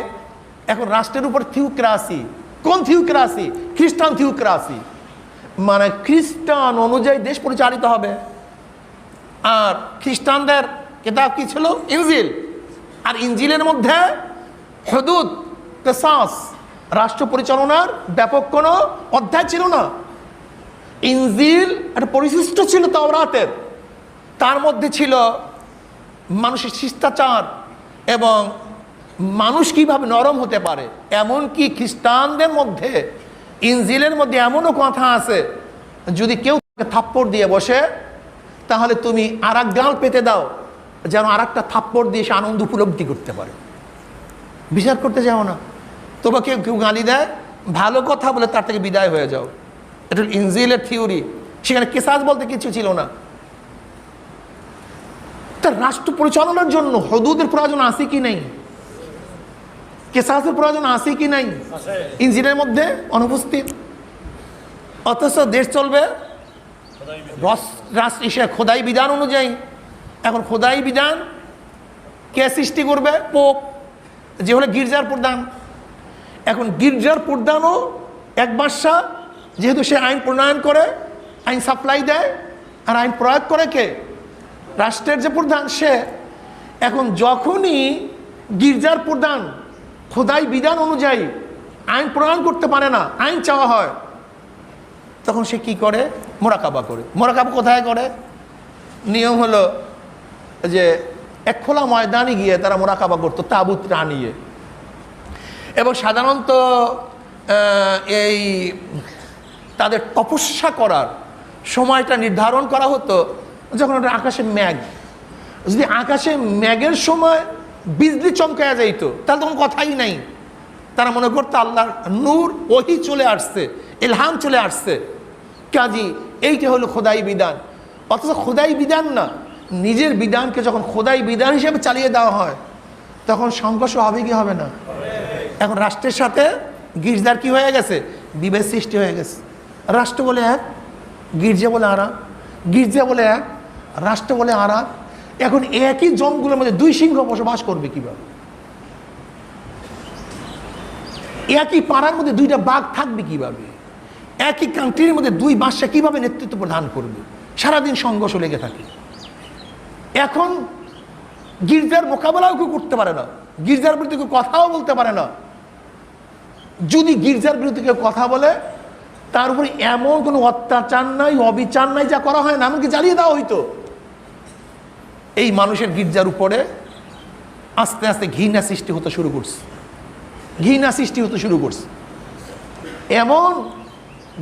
এখন রাষ্ট্রের উপর থিওক্রাসি। কোন থিওক্রাসি? খ্রিস্টান থিওক্রাসি। মানে খ্রিস্টান অনুযায়ী দেশ পরিচালিত হবে। আর খ্রিস্টানদের কিতাব কি ছিল? ইনজিল। আর ইনজিলের মধ্যে হুদুদ, কিসাস, রাষ্ট্র পরিচালনার ব্যাপক কোনো অধ্যায় ছিল না। ইনজিল একটা পরিশিষ্ট ছিল তাওরাতের। তার মধ্যে ছিল মানুষের শিষ্টাচার এবং মানুষ কিভাবে নরম হতে পারে। এমনকি খ্রিস্টানদের মধ্যে ইনজিলের মধ্যে এমনও কথা আছে, যদি কেউ থাপ্পড় দিয়ে বসে তাহলে তুমি আর এক গাল পেতে দাও, যেন আর একটা থাপ্পড় দিয়ে সে আনন্দ উপলব্ধি করতে পারে। বিচার করতে যাও না, তোমাকে কেউ গালি দেয়, ভালো কথা বলে তার থেকে বিদায় হয়ে যাও। এটা ইনজিলের থিওরি। সেখানে কেসাস বলতে কিছু ছিল না। তার রাষ্ট্র পরিচালনার জন্য হুদুদের প্রয়োজন আছে কি নেই? কেসাসের প্রয়োজন আছে কি নাই? ইনজিলের মধ্যে অনুপস্থিত। অথচ দেশ চলবে খোদাই বিধান অনুযায়ী। এখন খোদাই বিধান কে সৃষ্টি করবে? পোপ, যে হলো গির্জার প্রধান। এখন গির্জার প্রধানও এক বাদশা, যেহেতু সে আইন প্রণয়ন করে, আইন সাপ্লাই দেয়, আর আইন প্রয়োগ করে কে? রাষ্ট্রের যে প্রধান সে। এখন যখনই গির্জার প্রধান খোদাই বিধান অনুযায়ী আইন প্রণয়ন করতে পারে না, আইন চাওয়া হয়, তখন সে কি করে? মোরাকাবা করে। মোরাকাবা কোথায় করে? নিয়ম হলো যে এক খোলা ময়দানে গিয়ে তারা মোরাকাবা করতো তাবুত টানিয়ে। এবং সাধারণত এই তাদের তপস্যা করার সময়টা নির্ধারণ করা হতো যখন ওটা আকাশে মেঘ, যদি আকাশে মেঘের সময় বিজলি চমকায়া যাইতো তাহলে তখন কথাই নাই। তারা মনে করতো আল্লাহর নূর ওহি চলে আসছে, ইলহাম চলে আসছে, কাজী এইটা হলো খোদাই বিধান। অথচ খোদাই বিধান না, নিজের বিধানকে যখন খোদাই বিধান হিসেবে চালিয়ে দেওয়া হয় তখন সংঘর্ষ হবে কি হবে না? এখন রাষ্ট্রের সাথে গির্জার কি হয়ে গেছে? বিভেদ সৃষ্টি হয়ে গেছে। রাষ্ট্র বলে এক, গির্জা বলে আর এক, গির্জা বলে এক, রাষ্ট্র বলে আর এক। এখন একই জঙ্গলের মধ্যে দুই সিংহ বসবাস করবে কিভাবে? একই পাড়ার মধ্যে দুইটা বাঘ থাকবে কিভাবে? একই কান্ট্রির মধ্যে দুই বাদশা কিভাবে নেতৃত্ব প্রদান করবে? সারাদিন সংঘর্ষ লেগে থাকে। এখন গির্জার মোকাবেলাও কেউ করতে পারে না, গির্জার বিরুদ্ধে কেউ কথাও বলতে পারে না। যদি গির্জার বিরুদ্ধে কেউ কথা বলে তার উপরে এমন কোনো অত্যাচার নাই, অবিচার নাই যা করা হয় না, এমনকি জ্বালিয়ে দেওয়া হইতো। এই মানুষের গির্জার উপরে আস্তে আস্তে ঘৃণা সৃষ্টি হতে শুরু করছে, ঘৃণা সৃষ্টি হতে শুরু করছে। এমন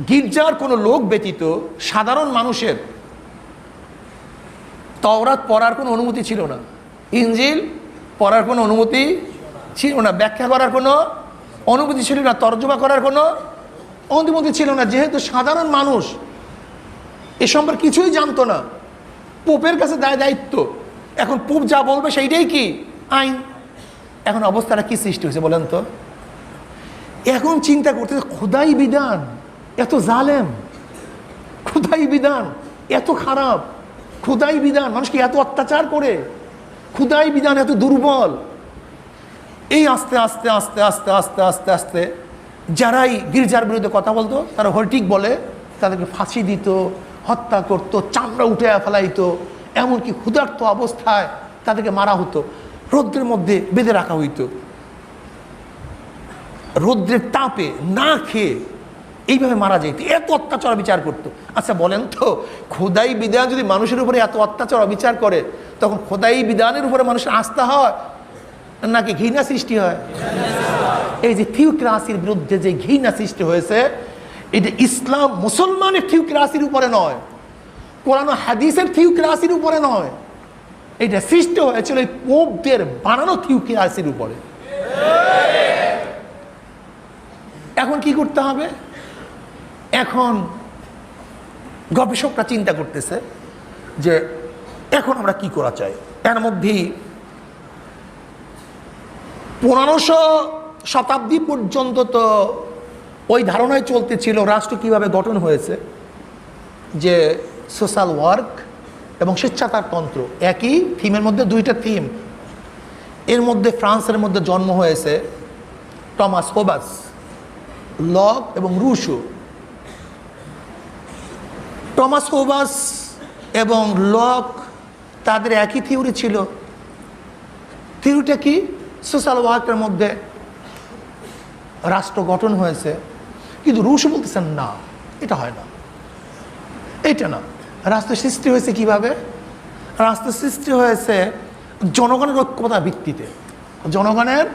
গির্জার কোনো লোক ব্যতীত সাধারণ মানুষের তাওরাত পড়ার কোনো অনুমতি ছিল না, ইনজিল পড়ার কোনো অনুমতি ছিল না, ব্যাখ্যা করার কোনো অনুমতি ছিল না, তর্জমা করার কোনো অনুমতি ছিল না। যেহেতু সাধারণ মানুষ এ সম্পর্কে কিছুই জানতো না, পোপের কাছে দায়িত্ব। এখন পোপ যা বলবে সেইটাই কি আইন। এখন অবস্থাটা কি সৃষ্টি হয়েছে বলেন তো? এখন চিন্তা করতে খোদাই বিধান এত জালেম, খোদাই বিধান এত খারাপ, খোদাই বিধান মানুষকে এত অত্যাচার করে, খোদাই বিধান এত দুর্বল। এই আস্তে আস্তে আস্তে আস্তে আস্তে আস্তে আস্তে যারাই গির্জার বিরুদ্ধে কথা বলতো তারা হঠিক বলে তাদেরকে ফাঁসি দিত, হত্যা করতো, চামড়া উঠে ফেলাইতো, এমনকি ক্ষুধার্ত অবস্থায় তাদেরকে মারা হতো, রৌদ্রের মধ্যে বেঁধে রাখা হইতো, রৌদ্রের তাপে না খেয়ে এইভাবে মারা যেত, এত অত্যাচার বিচার করতো। আচ্ছা বলেন তো, খোদাই বিধান যদি মানুষের উপরে এত অত্যাচার অবিচার করে তখন খোদাই বিধানের উপরে মানুষের আস্থা হয় নাকি ঘৃণা সৃষ্টি হয়? এই যে থিওক্রাসির বিরুদ্ধে যে ঘৃণা সৃষ্টি হয়েছে, এটা ইসলাম মুসলমানের থিওক্রাসির উপরে নয়, কোরআন ও হাদিসের থিওক্রাসির উপরে নয়, এটা সৃষ্টি হয়েছিল এই পোপদের বানানো থিওক্রাসির উপরে। এখন কি করতে হবে? এখন গবেষকরা চিন্তা করতেছে যে এখন আমরা কি করা চাই। এর মধ্যেই 1500 শতাব্দী পর্যন্ত তো ওই ধারণায় চলতে ছিল রাষ্ট্র কিভাবে গঠন হয়েছে, যে সোশ্যাল ওয়ার্ক এবং স্বেচ্ছাচারতন্ত্র, একই থিমের মধ্যে দুইটা থিম। এর মধ্যে ফ্রান্সের মধ্যে জন্ম হয়েছে টমাস হোবাস, লক এবং রুশো। টমাস হোবাস এবং লক তাদের একই থিওরি ছিল। থিওরিটা কি? সোশ্যাল ওয়ার্কের মধ্যে রাষ্ট্র গঠন হয়েছে, কিন্তু রুশো বলতেছেন না, এটা হয় না, এটা না। রাষ্ট্র সৃষ্টি হয়েছে কিভাবে? রাষ্ট্র সৃষ্টি হয়েছে জনগণের ঐক্যমতার ভিত্তিতে। জনগণের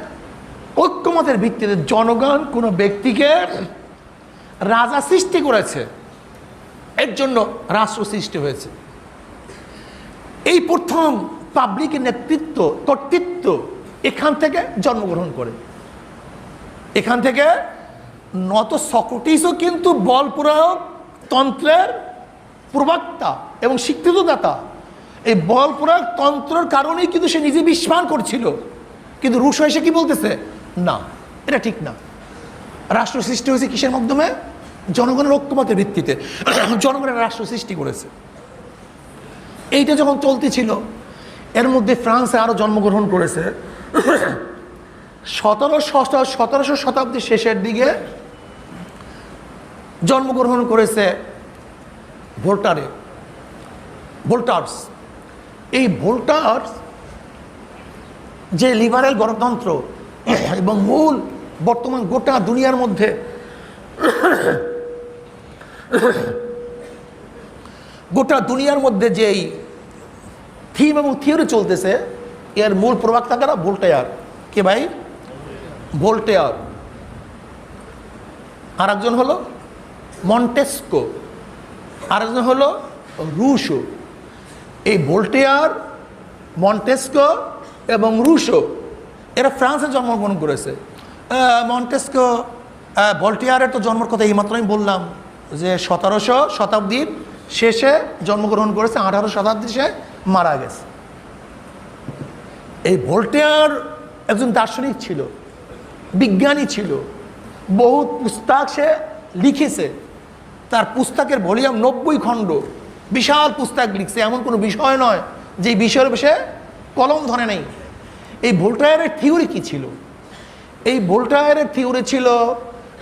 ঐক্যমতের ভিত্তিতে জনগণ কোনো ব্যক্তিকে রাজা সৃষ্টি করেছে, এর জন্য রাষ্ট্র সৃষ্টি হয়েছে। এই প্রথম পাবলিকের নেতৃত্ব কর্তৃত্ব এখান থেকে জন্মগ্রহণ করে। এখান থেকে নত সক্রেটিসও কিন্তু বল প্রয়োগ তন্ত্রের প্রবক্তা এবং স্বীকৃতদাতা। এই বল প্রয়োগ তন্ত্রের কারণেই কিন্তু সে নিজে বিস্মান করছিল, কিন্তু রুশ এসে কি বলতেছে, না এটা ঠিক না। রাষ্ট্র সৃষ্টি হয়েছে কিসের মাধ্যমে? জনগণের ঐক্যমতের ভিত্তিতে জনগণের রাষ্ট্র সৃষ্টি করেছে। এইটা যখন চলতেছিল, এর মধ্যে ফ্রান্সে আরো জন্মগ্রহণ করেছে 1700 শতাব্দীর শেষের দিকে জন্মগ্রহণ করেছে ভোল্টার্স। এই ভোল্টার্স যে লিবারেল গণতন্ত্র এবং মূল বর্তমান গোটা দুনিয়ার মধ্যে যেই থিম এবং থিওরি চলতেছে, এর মূল প্রবক্তা কারা? ভোল্টেয়ার। কে ভাই? ভোল্টেয়ার। আর একজন হলো মন্টেস্কো, আর একজন হলো রুশো। এই ভোল্টেয়ার, মন্টেস্কো এবং রুশো এরা ফ্রান্সে জন্মগ্রহণ করেছে। মন্টেস্কো, ভোল্টেয়ারের তো জন্মের কথা এইমাত্র আমি বললাম যে 1700 শতাব্দীর শেষে জন্মগ্রহণ করেছে, 18 শতাব্দী সে মারা গেছে। এই ভোল্টেয়ার একজন দার্শনিক ছিল, বিজ্ঞানী ছিল, বহু পুস্তক সে লিখেছে। তার পুস্তকের ভলিউম 90 খণ্ড, বিশাল পুস্তক লিখছে। এমন কোনো বিষয় নয় যে বিষয়ের সে কলম ধরে নেই। এই ভোল্টেয়ারের থিওরি কি ছিল? এই ভোল্টেয়ারের থিওরি ছিল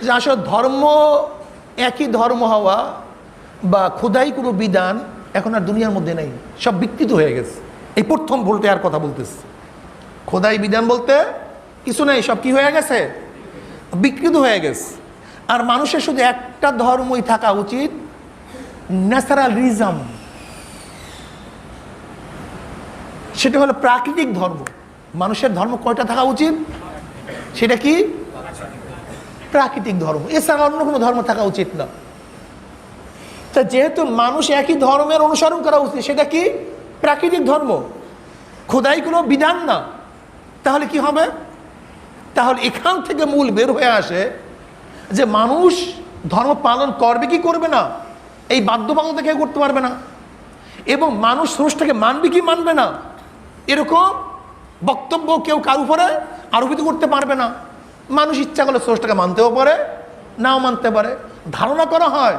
যে আসলে ধর্ম, একই ধর্ম হওয়া বা খোদাই কোনো বিধান এখন আর দুনিয়ার মধ্যে নেই, সব বিকৃত হয়ে গেছে। এই প্রথম ভোল্টেয়ার কথা বলতেছে। খোদাই বিধান বলতে কিছু নেই, সব কি হয়ে গেছে? বিকৃত হয়ে গেছে। আর মানুষের শুধু একটা ধর্মই থাকা উচিত, ন্যাচারালিজম, সেটা হলো প্রাকৃতিক ধর্ম। মানুষের ধর্ম কয়টা থাকা উচিত? সেটা কি? প্রাকৃতিক ধর্ম, এছাড়া অন্য কোনো ধর্ম থাকা উচিত না। তা যেহেতু মানুষ একই ধর্মের অনুসরণ করা উচিত, সেটা কি? প্রাকৃতিক ধর্ম, খোদাই কোনো বিধান না। তাহলে কি হবে? তাহলে এখান থেকে মূল বের হয়ে আসে যে মানুষ ধর্ম পালন করবে কি করবে না, এই বাধ্যবাধকতা কেউ করতে পারবে না। এবং মানুষ স্রষ্টাকে মানবে কি মানবে না, এরকম বক্তব্য কেউ কার উপরে আরোপিত করতে পারবে না। মানুষ ইচ্ছা করলে স্রষ্টাকে মানতেও পারে, নাও মানতে পারে। ধারণা করা হয়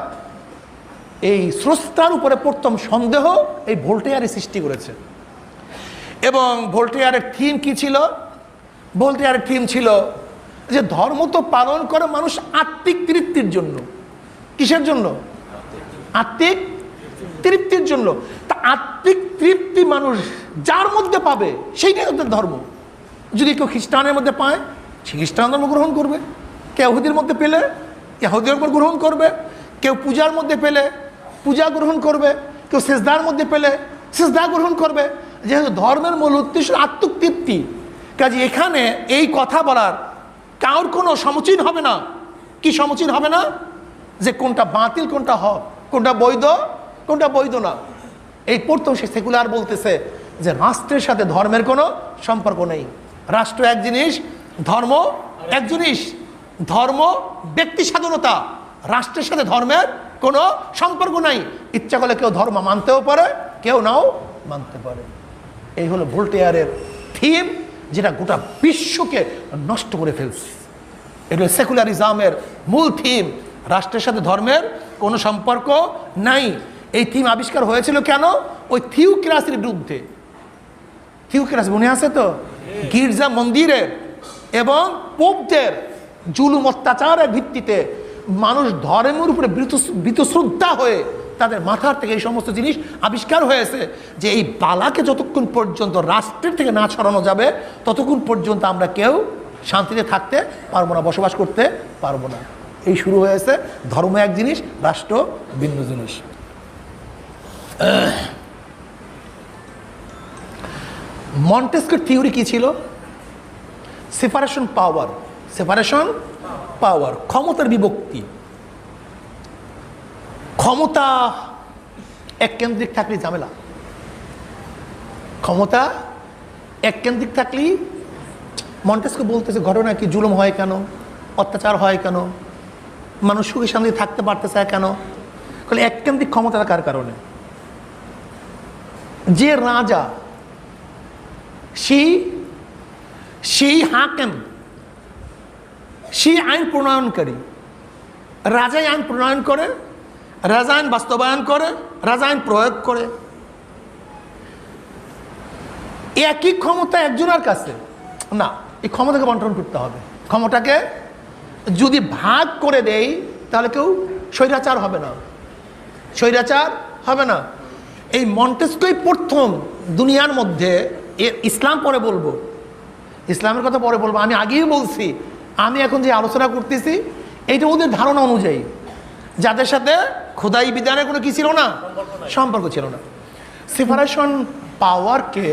এই স্রষ্টার উপরে প্রথম সন্দেহ এই ভোল্টেয়ারে সৃষ্টি করেছে। এবং ভোল্টেয়ারের থিম কি ছিল? ভোল্টেয়ারের থিম ছিল যে ধর্ম তো পালন করে মানুষ আত্মিক তৃপ্তির জন্য। কিসের জন্য? আত্মিক তৃপ্তির জন্য। তা আত্মিক তৃপ্তি মানুষ যার মধ্যে পাবে সেইটাই ওদের ধর্ম। যদি কেউ খ্রিস্টানের মধ্যে পায়, সে খ্রিস্টান ধর্ম গ্রহণ করবে। কেউ ইহুদির মধ্যে পেলে ইহুদির উপর গ্রহণ করবে। কেউ পূজার মধ্যে পেলে পূজা গ্রহণ করবে। কেউ সেজদার মধ্যে পেলে সেজদা গ্রহণ করবে। যেহেতু ধর্মের মূল উদ্দেশ্য আত্মিক তৃপ্তি, কাজে এখানে এই কথা বলার কারোর কোনো সমীচীন হবে না। কি সমীচীন হবে না? যে কোনটা বাতিল, কোনটা হক, কোনটা বৈধ, কোনটা বৈধ না। এই প্রথম সে সেকুলার বলতেছে যে রাষ্ট্রের সাথে ধর্মের কোনো সম্পর্ক নেই। রাষ্ট্র এক জিনিস, ধর্ম এক জিনিস। ধর্ম ব্যক্তি স্বাধীনতা, রাষ্ট্রের সাথে ধর্মের কোনো সম্পর্ক নাই। ইচ্ছা করলে কেউ ধর্ম মানতেও পারে, কেউ নাও মানতে পারে। এই হলো ভোল্টেয়ারের থিম, যেটা গোটা বিশ্বকে নষ্ট করে ফেলছে। এটা সেকুলারিজমের মূল থিম, রাষ্ট্রের সাথে ধর্মের কোনো সম্পর্ক নাই। এই থিম আবিষ্কার হয়েছিল কেন? ওই থিওক্রাসির বিরুদ্ধে। থিওক্রাসি মনে আছে তো? গির্জা মন্দিরের এবং পোপদের জুলুম অত্যাচারের ভিত্তিতে মানুষ ধর্মের উপরে বীতশ্রদ্ধা হয়ে তাদের মাথার থেকে এই সমস্ত জিনিস আবিষ্কার হয়েছে যে এই বালাকে যতক্ষণ পর্যন্ত রাষ্ট্রের থেকে না ছড়ানো যাবে ততক্ষণ পর্যন্ত আমরা কেউ শান্তিতে থাকতে পারবো না, বসবাস করতে পারবো না। এই শুরু হয়েছে ধর্ম এক জিনিস, রাষ্ট্র ভিন্ন জিনিস। মন্টেস্কিউর থিওরি কি ছিল? সেপারেশন পাওয়ার, সেপারেশন পাওয়ার, ক্ষমতার বিভক্তি। ক্ষমতা এককেন্দ্রিক থাকলে ঝামেলা, ক্ষমতা এককেন্দ্রিক থাকলেই, মন্টেস্কিউ বলতেছে ঘটনা কি, জুলুম হয় কেন, অত্যাচার হয় কেন, মানুষ সুখী শান্তি থাকতে পারতে চায় কেন? বলে এককেন্দ্রিক ক্ষমতা থাকার কারণে। যে রাজা, সেই হাকেম, সেই আইন প্রণয়নকারী, রাজাই আইন প্রণয়ন করে, রাজা আইন বাস্তবায়ন করে, রাজা আইন প্রয়োগ করে। একই ক্ষমতা একজনের কাছে না, এই ক্ষমতাকে বন্টন করতে হবে। ক্ষমতাকে যদি ভাগ করে দেই তাহলে কেউ স্বৈরাচার হবে না, স্বৈরাচার হবে না। এই মন্টেস্কিউ প্রথম দুনিয়ার মধ্যে, ইসলাম পরে বলবো, ইসলামের কথা পরে বলবো, আমি আগেই বলছি, আমি এখন যে আলোচনা করতেছি এইটা ওদের ধারণা অনুযায়ী, যাদের সাথে খোদাই বিধানের কোনো কি ছিল না, সম্পর্ক ছিল না। সেপারেশন পাওয়ারকে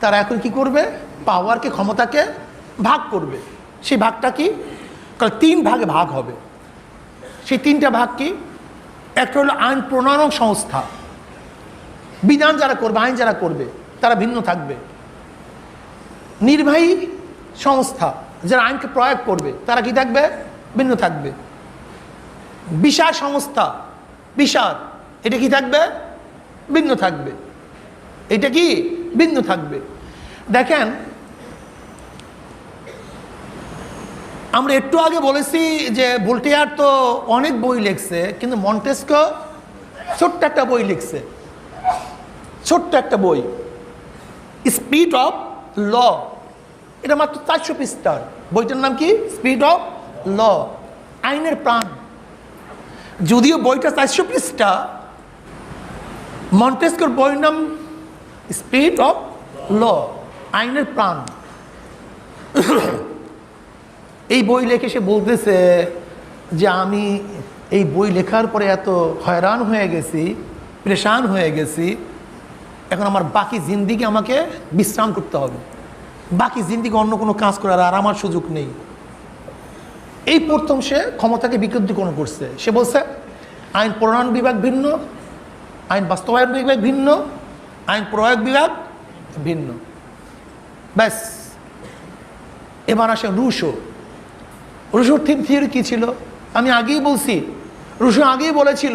তারা এখন কি করবে? পাওয়ারকে, ক্ষমতাকে ভাগ করবে। সেই ভাগটা কি? কারণ 3 ভাগে ভাগ হবে। সেই 3টা ভাগ কি? একটা হলো আইন প্রণয়ন সংস্থা, বিধান যারা করবে, আইন যারা করবে তারা ভিন্ন থাকবে। নির্বাহী সংস্থা, যারা আইনকে প্রয়োগ করবে তারা কি থাকবে? ভিন্ন থাকবে। বিচার সংস্থা, বিচার, এটা কি থাকবে? ভিন্ন থাকবে। এটা কি? ভিন্ন থাকবে। দেখেন, আমরা একটু আগে বলেছি যে ভোল্টেয়ার তো অনেক বই লিখছে, কিন্তু মন্টেস্কিউ ছোট্ট একটা বই লিখছে, ছোট্ট একটা বই, স্পিরিট অফ ল। এটা মাত্র 400 পৃষ্ঠার। বইটার নাম কি? স্পিরিট অফ ল, আইনের প্রাণ। যদিও বইটা 400 পৃষ্ঠা, মন্টেস্কিউর বইয়ের নাম স্পিরিট অফ ল, আইনের প্রাণ। এই বই লিখে সে বলতেছে যে আমি এই বই লেখার পরে এত হয়রান হয়ে গেছি, পরেশান হয়ে গেছি, এখন আমার বাকি জিন্দিগি আমাকে বিশ্রাম করতে হবে, বাকি জিন্দিগি অন্য কোনো কাজ করার আর আমার সুযোগ নেই। এই প্রথম সে ক্ষমতাকে বিকেন্দ্রীকরণ করছে। সে বলছে আইন প্রণয়ন বিভাগ ভিন্ন, আইন বাস্তবায়ন বিভাগ ভিন্ন, আইন প্রয়োগ বিভাগ ভিন্ন। ব্যাস। এবার আসে রুশো। রুশোর থিওরি কী ছিল? আমি আগেই বলছি, রুশো আগেই বলেছিল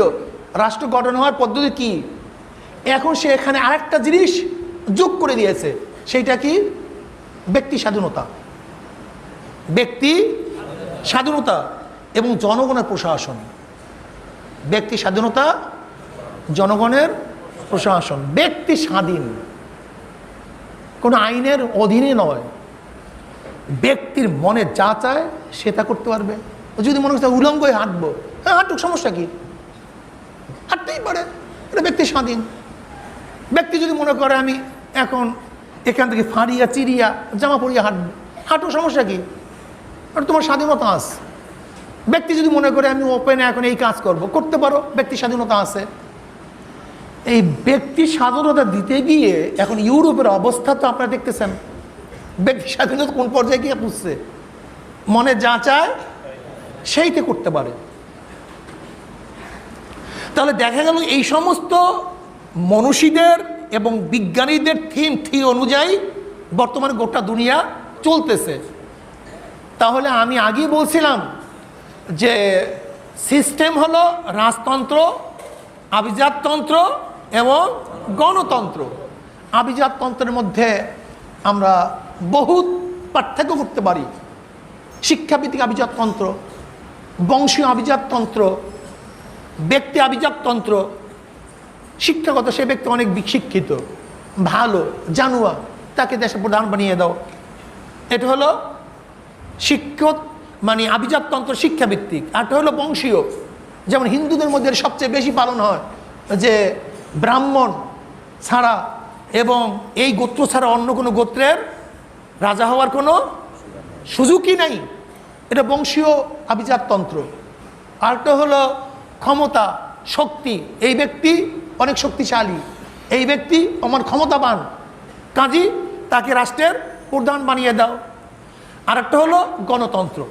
রাষ্ট্র গঠন হওয়ার পদ্ধতি কি। এখন সে এখানে আরেকটা জিনিস যোগ করে দিয়েছে, সেইটা কি? ব্যক্তি স্বাধীনতা, ব্যক্তি স্বাধীনতা এবং জনগণের প্রশাসন। ব্যক্তি স্বাধীনতা, জনগণের প্রশাসন। ব্যক্তি স্বাধীন, কোনো আইনের অধীনে নয়। ব্যক্তির মনে যা চায় সে তা করতে পারবে। যদি মনে হচ্ছে উলঙ্গ হয়ে হাঁটবো, হ্যাঁ হাঁটুক, সমস্যা কি? হাঁটতেই পারে, এটা ব্যক্তি স্বাধীন। ব্যক্তি যদি মনে করে আমি এখন এখান থেকে ফাঁড়িয়া চিরিয়া জামা পরিয়া হাঁটবো, হাঁটুক, সমস্যা কি? আর তোমার স্বাধীনতা আছে। ব্যক্তি যদি মনে করে আমি ওপেনে এখন এই কাজ করব, করতে পারো, ব্যক্তি স্বাধীনতা আছে। এই ব্যক্তি স্বাধীনতা দিতে গিয়ে এখন ইউরোপের অবস্থা তো আপনারা দেখতেছেন, ব্যক্তি স্বাধীনতা কোন পর্যায়ে গিয়ে পুষছে। মনে যা চায় সেইতে করতে পারে। তাহলে দেখা গেল এই সমস্ত মনীষীদের এবং বিজ্ঞানীদের থিম অনুযায়ী বর্তমানে গোটা দুনিয়া চলতেছে। তাহলে আমি আগেই বলছিলাম যে সিস্টেম হলো রাজতন্ত্র, আভিজাততন্ত্র এবং গণতন্ত্র। আভিজাততন্ত্রের মধ্যে আমরা বহুত পার্থক্য করতে পারি। শিক্ষাভিত্তিক আভিজাততন্ত্র, বংশীয় আভিজাততন্ত্র, ব্যক্তি আভিজাততন্ত্র। শিক্ষাগত, সে ব্যক্তি অনেক শিক্ষিত, ভালো, জানুয়া, তাকে দেশের প্রধান বানিয়ে দাও। এটা হলো শিক্ষক, মানে আভিজাততন্ত্র শিক্ষাভিত্তিক। আরটা হলো বংশীয়, যেমন হিন্দুদের মধ্যে সবচেয়ে বেশি পালন হয় যে ব্রাহ্মণ ছাড়া এবং এই গোত্র ছাড়া অন্য কোনো গোত্রের রাজা হওয়ার কোনো সুযোগই নাই। এটা বংশীয় আভিজাততন্ত্র। আরটা হলো ক্ষমতা, শক্তি। এই ব্যক্তি অনেক শক্তিশালী, এই ব্যক্তি আমার ক্ষমতাবান, কাজী তাকে রাষ্ট্রের প্রধান বানিয়ে দাও। আরেকটা হলো গণতন্ত্র।